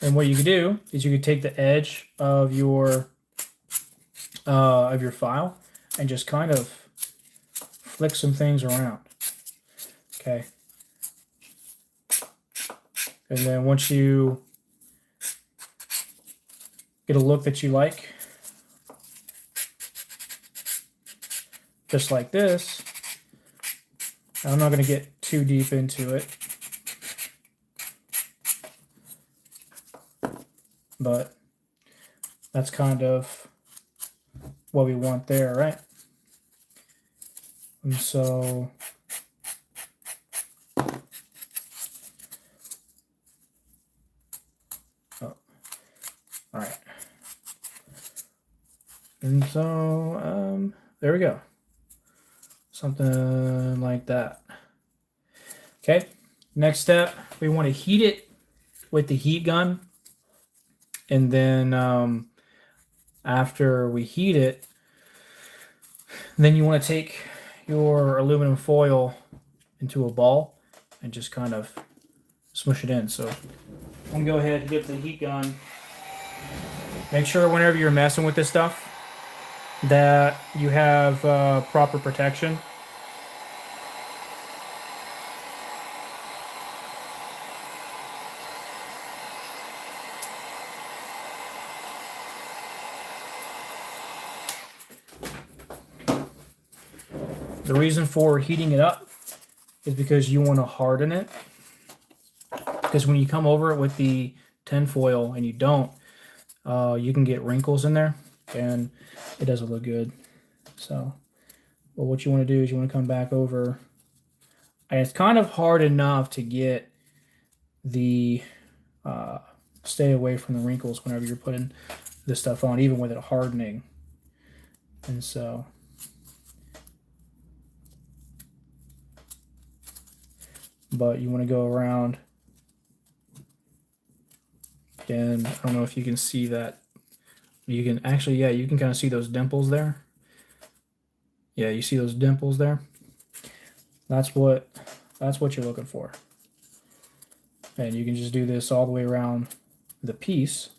And what you could do is you could take the edge of your file and just kind of flick some things around. Okay. And then once you get a look that you like, just like this, I'm not going to get too deep into it, but that's kind of what we want there, right? And so all right. And so there we go. Something like that. Okay. Next step, we want to heat it with the heat gun. And then after we heat it, Then you want to take your aluminum foil into a ball and just kind of smush it in. So I'm going to go ahead and get the heat gun. Make sure whenever you're messing with this stuff that you have proper protection. The reason for heating it up is because you want to harden it. Because when you come over it with the tin foil and you don't, you can get wrinkles in there and it doesn't look good. So, well, what you want to do is you want to come back over, and it's kind of hard enough to get the stay away from the wrinkles whenever you're putting this stuff on, even with it hardening. And so but you want to go around, and I don't know if you can see that. You can actually, yeah, you can kind of see those dimples there. Yeah, you see those dimples there? That's what you're looking for. And you can just do this all the way around the piece.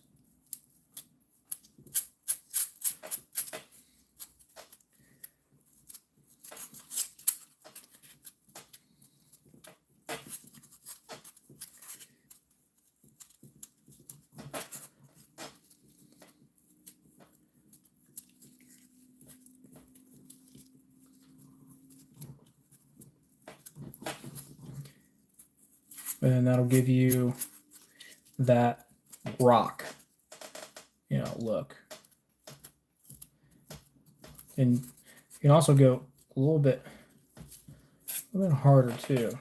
And that'll give you that rock, you know, look. And you can also go a little bit harder too,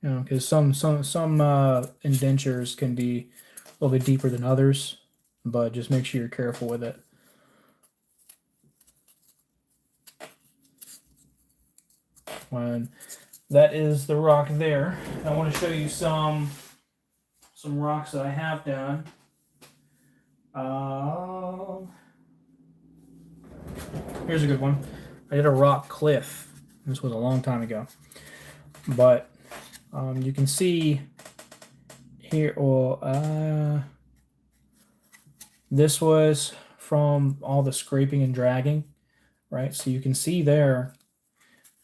you know, because some indentures can be a little bit deeper than others, but just make sure you're careful with it. When that is the rock there, I want to show you some rocks that I have done. Here's a good one. I did a rock cliff. This was a long time ago, but you can see here. Well, this was from all the scraping and dragging, right? So you can see there.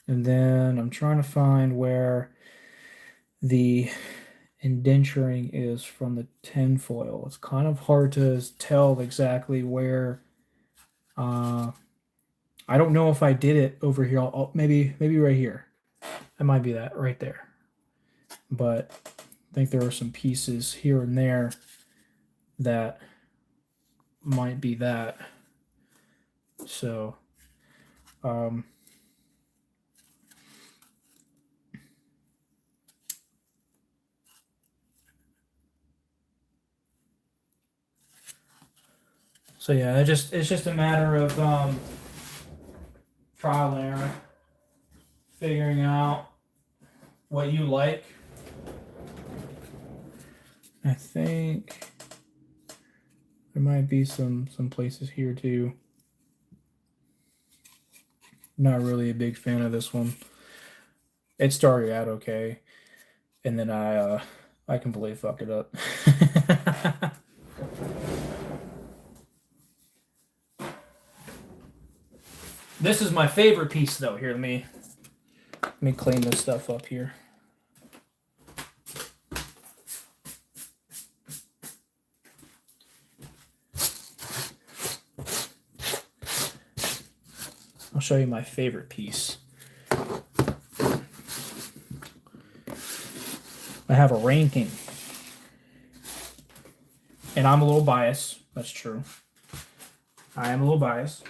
And then I'm trying to find where the indenturing is from the tin foil. It's kind of hard to tell exactly where. I don't know if I did it over here. Maybe right here. It might be that right there. But I think there are some pieces here and there that might be that. So, so yeah, it's just a matter of trial and error, figuring out what you like. I think there might be some places here too. Not really a big fan of this one. It started out okay, and then I completely fucked it up. This is my favorite piece though. Here, let me clean this stuff up here. I'll show you my favorite piece. I have a ranking, and I'm a little biased. That's true. I am a little biased.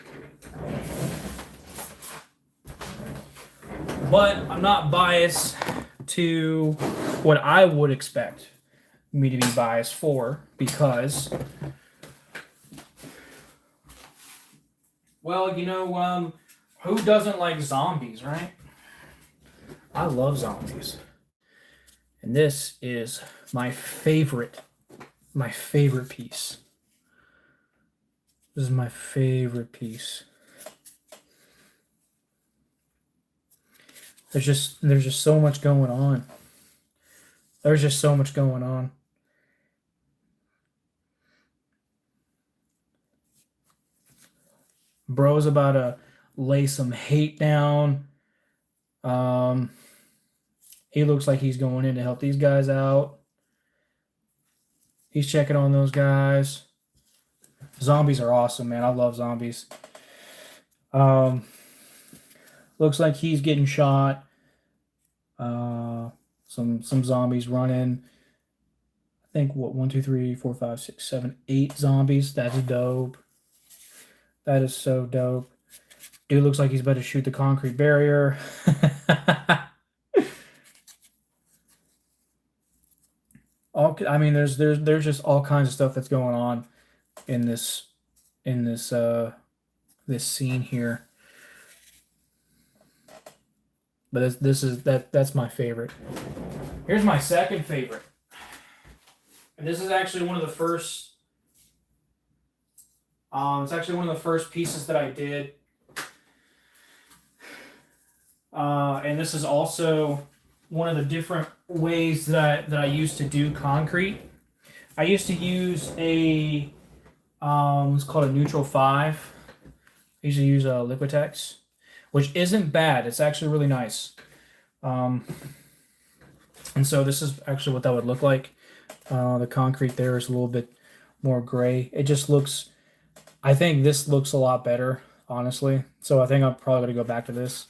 But I'm not biased to what I would expect me to be biased for, because, well, you know, who doesn't like zombies, right? I love zombies. And this is my favorite piece. This is my favorite piece. there's just so much going on. There's just so much going on. Bro's about to lay some hate down. He looks like he's going in to help these guys out. He's checking on those guys. Zombies are awesome, man. I love zombies. Looks like he's getting shot. Some zombies running. I think what 1, 2, 3, 4, 5, 6, 7, 8 zombies. That's dope. That is so dope. Dude looks like he's about to shoot the concrete barrier. I mean, there's just all kinds of stuff that's going on in this this scene here. But that's my favorite. Here's my second favorite. And this is actually one of the first. It's actually one of the first pieces that I did. And this is also one of the different ways that I used to do concrete. I used to use a it's called a neutral 5. I usually use a Liquitex, which isn't bad. It's actually really nice. And so this is actually what that would look like. The concrete there is a little bit more gray. It just looks, I think this looks a lot better, honestly. So I think I'm probably going to go back to this.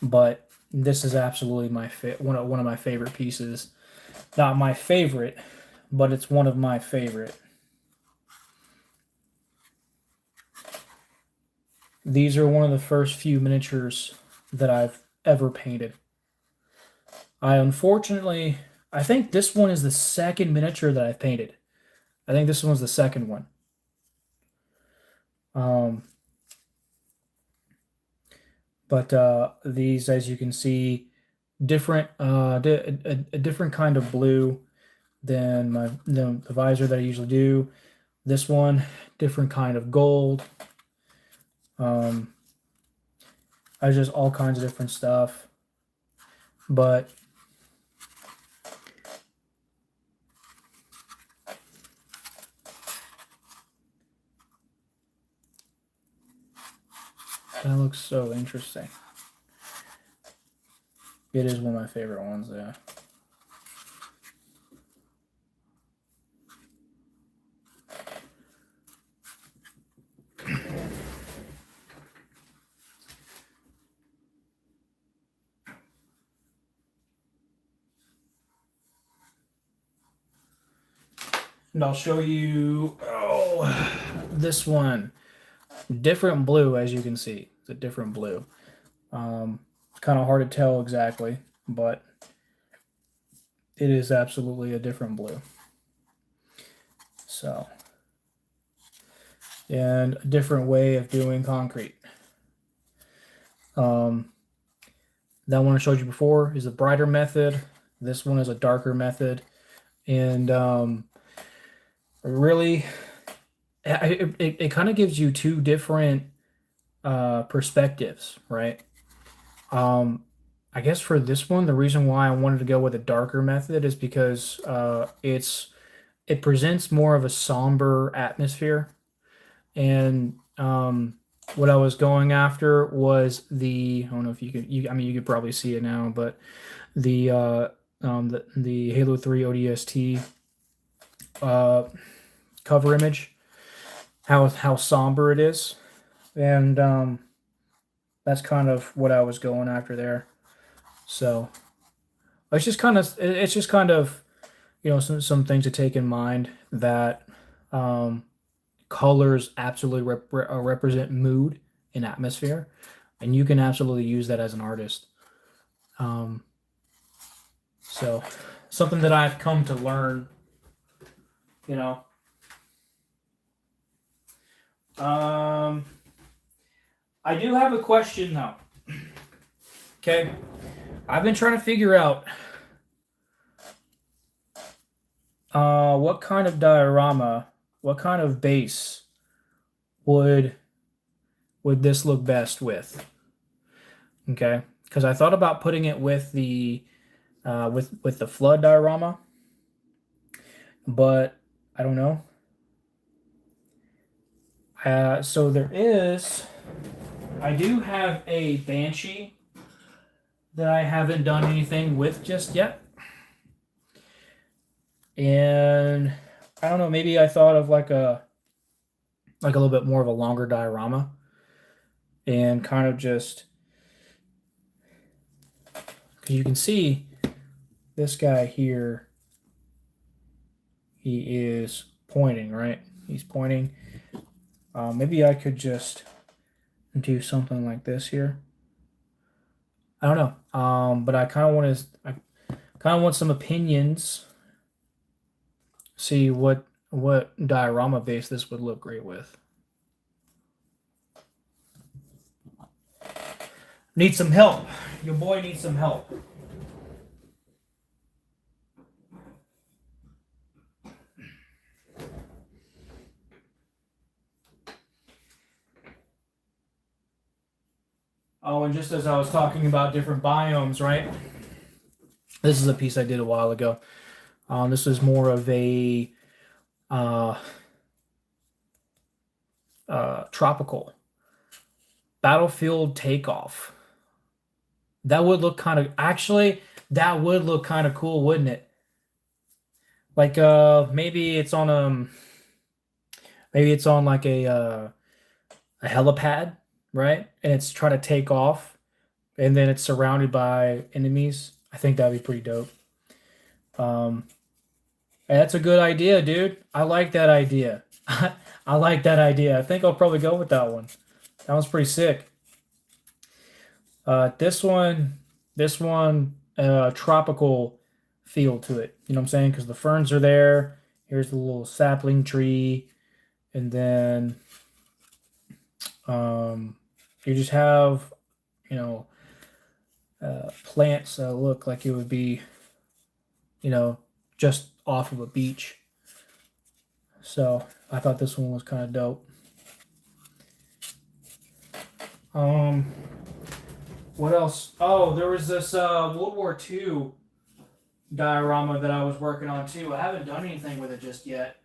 But this is absolutely one of my favorite pieces. Not my favorite, but it's one of my favorite. These are one of the first few miniatures that I've ever painted. Unfortunately, I think this one is the second miniature that I've painted. I think this one's the second one. But these, as you can see, different a different kind of blue than the visor that I usually do. This one, different kind of gold. I just all kinds of different stuff, but that looks so interesting. It is one of my favorite ones, yeah. And I'll show you, this one. Different blue, as you can see. It's a different blue. It's kind of hard to tell exactly, but it is absolutely a different blue. So, and a different way of doing concrete. That one I showed you before is a brighter method. This one is a darker method. And really, it kind of gives you two different perspectives, right? I guess for this one, the reason why I wanted to go with a darker method is because it presents more of a somber atmosphere. And what I was going after was I don't know if you could, I mean, you could probably see it now, but the Halo 3 ODST cover image, how somber it is, and that's kind of what I was going after there. So it's just kind of some things to take in mind, that colors absolutely represent mood and atmosphere, and you can absolutely use that as an artist. So something that I've come to learn, I do have a question though. Okay, I've been trying to figure out what kind of diorama, what kind of base would this look best with? Okay, because I thought about putting it with the with the flood diorama, but I don't know. So I do have a Banshee that I haven't done anything with just yet. And I don't know, maybe I thought of like a little bit more of a longer diorama and kind of just, because you can see this guy here, he is pointing, right? He's pointing. Maybe I could just do something like this here. I don't know. But I kind of want some opinions. See what diorama base this would look great with. Need some help. Your boy needs some help. Oh, and just as I was talking about different biomes, right? This is a piece I did a while ago. This is more of a tropical battlefield takeoff. That would look kind of, actually, that would look kind of cool, wouldn't it? Like maybe it's on like a helipad, right? And it's trying to take off, and then it's surrounded by enemies. I think that'd be pretty dope. That's a good idea, dude. I like that idea. I like that idea. I think I'll probably go with that one. That one's pretty sick. This one, tropical feel to it. You know what I'm saying? Because the ferns are there. Here's the little sapling tree, and then you just have, you know, plants that look like it would be, you know, just off of a beach. So I thought this one was kind of dope. What else? Oh, there was this World War II diorama that I was working on too. I haven't done anything with it just yet,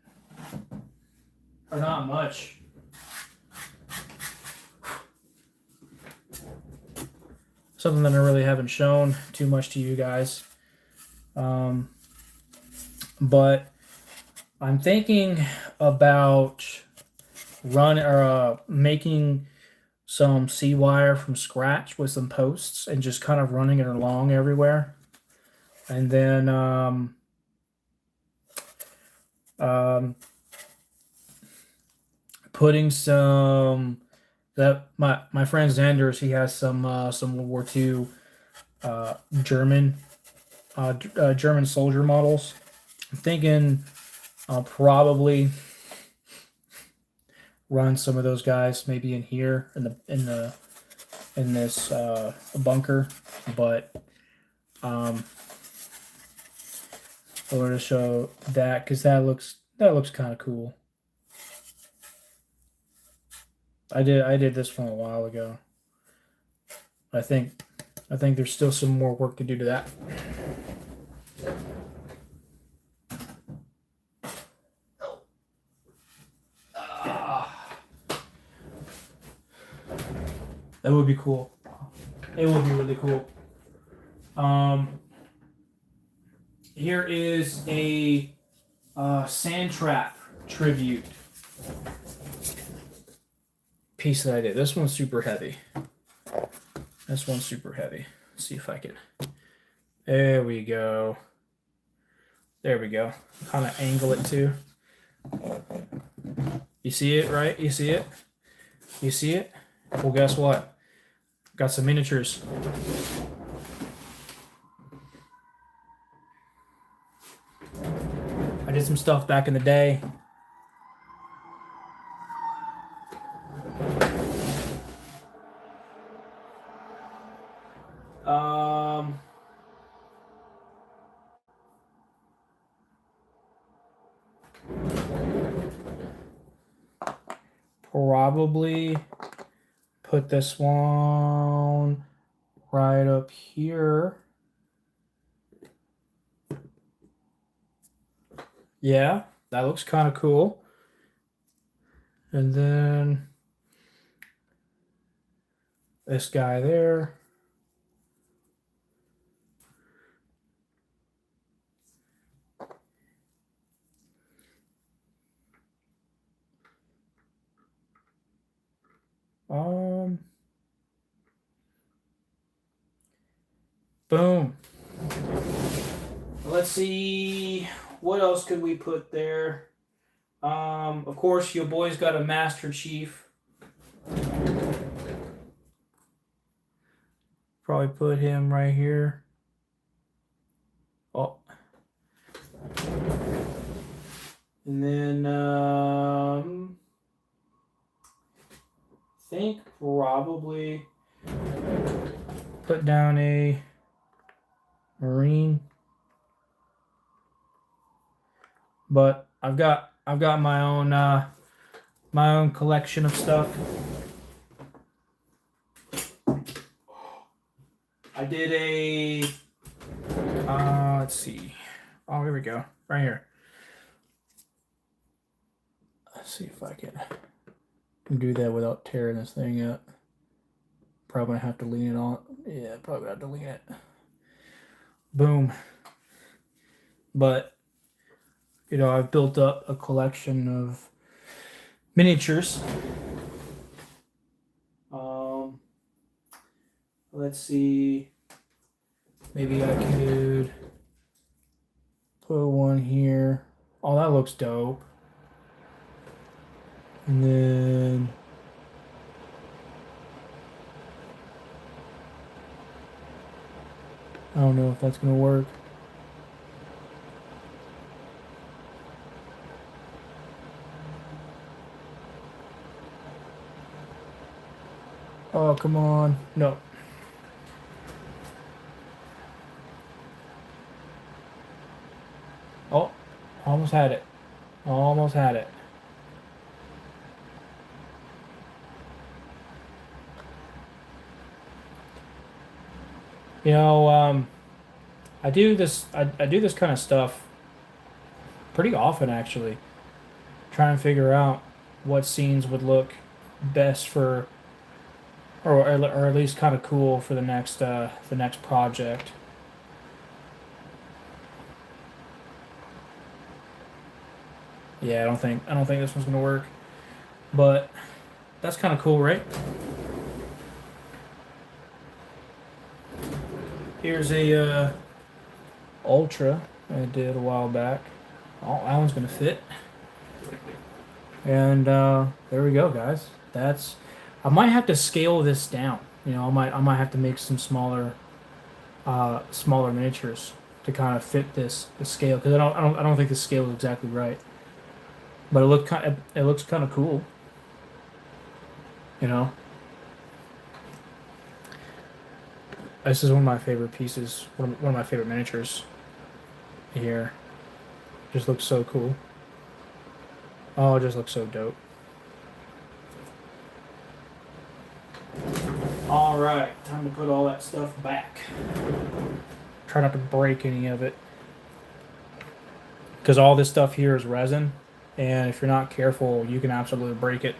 or not much. Something that I really haven't shown too much to you guys. But I'm thinking about making some sea wire from scratch with some posts and just kind of running it along everywhere. And then putting some, that my friend Xander's, he has some World War II German soldier models. I'm thinking I'll probably run some of those guys maybe in here in this bunker, but I wanted to show that because that looks kind of cool. I did this one a while ago. I think there's still some more work to do to that. That would be cool. It would be really cool. Here is a sand trap tribute piece that I did. This one's super heavy. Let's see if I can. There we go. Kind of angle it too. You see it, right? You see it? Well, guess what? Got some miniatures. I did some stuff back in the day. Probably put this one right up here. Yeah, that looks kind of cool. And then this guy there. Boom. Let's see, what else could we put there? Of course, your boy's got a Master Chief. Probably put him right here. Oh. And then, I think probably put down a Marine. But I've got my own collection of stuff. I did a let's see. Oh, here we go. Right here. Let's see if I can do that without tearing this thing up. Probably gonna have to lean it on. Yeah, probably have to lean it. Boom. But you know, I've built up a collection of miniatures. Let's see. Maybe I could put one here. Oh, that looks dope. And then I don't know if that's gonna work. Oh, come on. No. Oh, almost had it. Almost had it. You know, I do this kind of stuff pretty often, actually. Try and figure out what scenes would look best for, or at least kind of cool for the next project. Yeah, I don't think this one's gonna work, but that's kind of cool, right? Here's a Ultra I did a while back. Oh, that one's gonna fit. And there we go, guys. I might have to scale this down. You know, I might have to make some smaller miniatures to kind of fit the scale, because I don't think the scale is exactly right. But it looks kind of cool. You know. This is one of my favorite pieces. One of my favorite miniatures. Here, just looks so cool. Oh, it just looks so dope. All right, time to put all that stuff back. Try not to break any of it, because all this stuff here is resin, and if you're not careful, you can absolutely break it.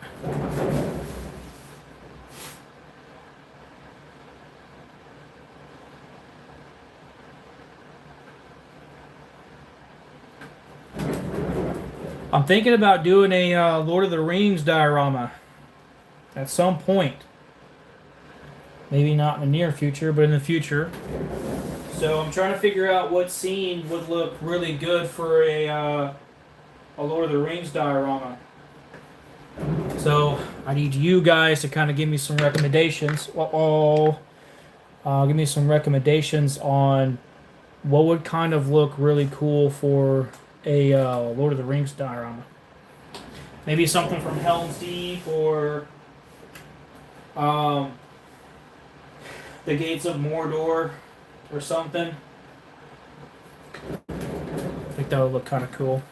I'm thinking about doing a Lord of the Rings diorama at some point. Maybe not in the near future, but in the future. So I'm trying to figure out what scene would look really good for a Lord of the Rings diorama. So I need you guys to kind of give me some recommendations. Give me some recommendations on what would kind of look really cool for a Lord of the Rings diorama. Maybe something from Helm's Deep, or the Gates of Mordor, or something. I think that would look kind of cool.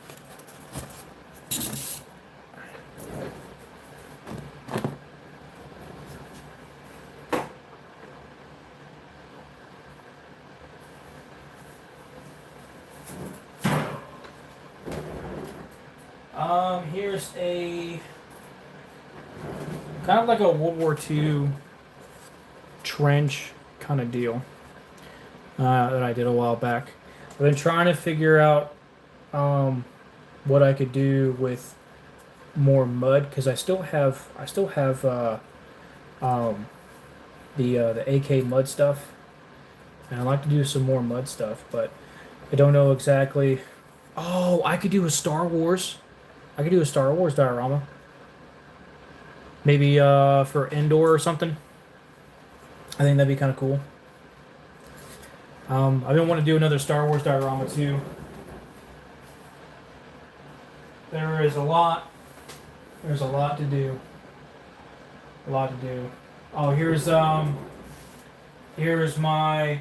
Here's a kind of like a World War II trench kind of deal that I did a while back. I've been trying to figure out what I could do with more mud because I still have um, the AK mud stuff, and I'd like to do some more mud stuff, but I don't know exactly. Oh, I could do a Star Wars. I could do a Star Wars diorama. Maybe for indoor or something. I think that'd be kind of cool. I've been wanting to do another Star Wars diorama too. There is a lot. There's a lot to do. A lot to do. Oh, here's my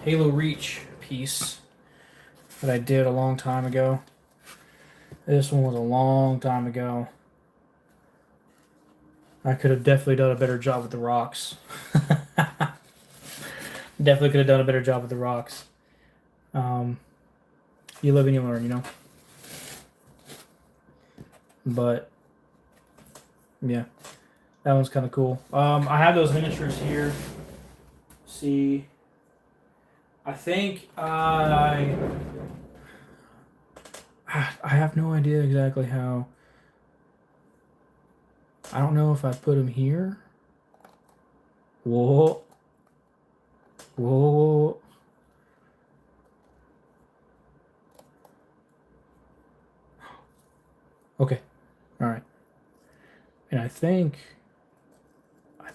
Halo Reach piece that I did a long time ago. This one was a long time ago. I could have definitely done a better job with the rocks. Definitely could have done a better job with the rocks. You live and you learn, you know. But yeah, that one's kind of cool. I have those miniatures here. See, I think I have no idea exactly how. I don't know if I put them here. Whoa. Whoa. Okay. All right. And I think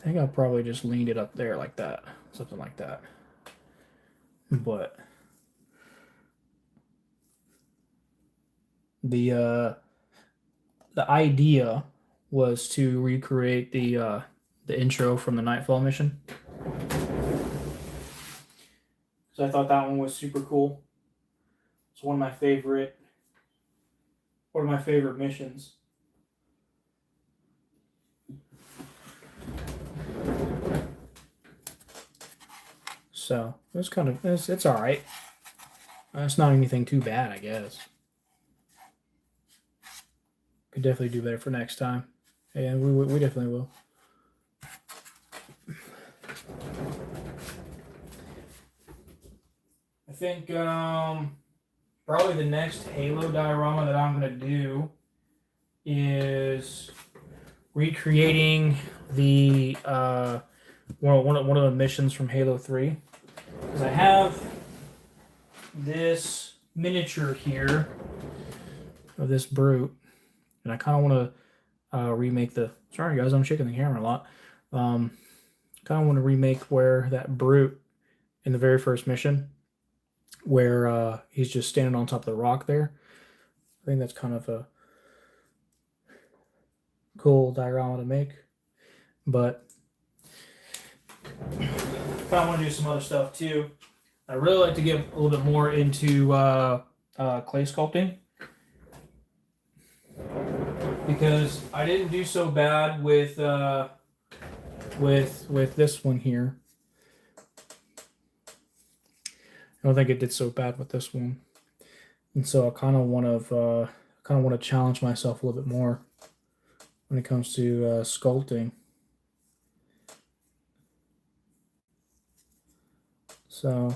I probably just leaned it up there like that. Something like that. But the idea was to recreate the intro from the Nightfall mission. So I thought that one was super cool. It's one of my favorite missions. So it's kind of it's all right. It's not anything too bad, I guess. Could definitely do better for next time. Yeah, we definitely will. I think probably the next Halo diorama that I'm gonna do is recreating the one of the missions from Halo 3. Because I have this miniature here of this brute, and I kind of want to remake the. Sorry guys, I'm shaking the camera a lot. Kind of want to remake where that brute in the very first mission, where he's just standing on top of the rock there. I think that's kind of a cool diorama to make, but if I want to do some other stuff too, I really like to get a little bit more into clay sculpting, because I didn't do so bad with this one here. I don't think it did so bad with this one, and so I kind of want to challenge myself a little bit more when it comes to sculpting. So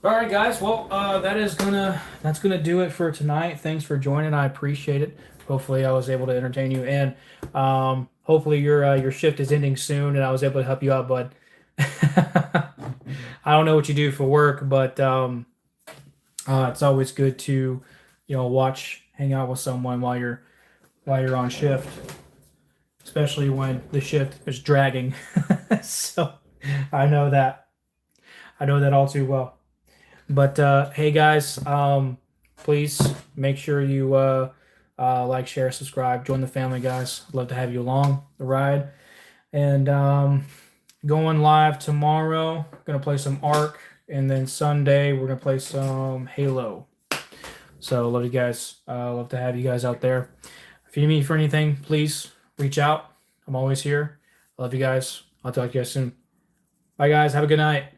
all right guys, well that's gonna do it for tonight. Thanks for joining. I appreciate it. Hopefully I was able to entertain you, and hopefully your shift is ending soon and I was able to help you out, bud. I don't know what you do for work, but it's always good to hang out with someone while you're on shift, especially when the shift is dragging. So I know that all too well. But hey guys, please make sure you like, share, subscribe, join the family, guys. I'd love to have you along the ride. And going live tomorrow, gonna play some Ark, and then Sunday we're gonna play some Halo. So love you guys. Love to have you guys out there. If you need me for anything, please reach out. I'm always here. Love you guys. I'll talk to you guys soon. Bye guys. Have a good night.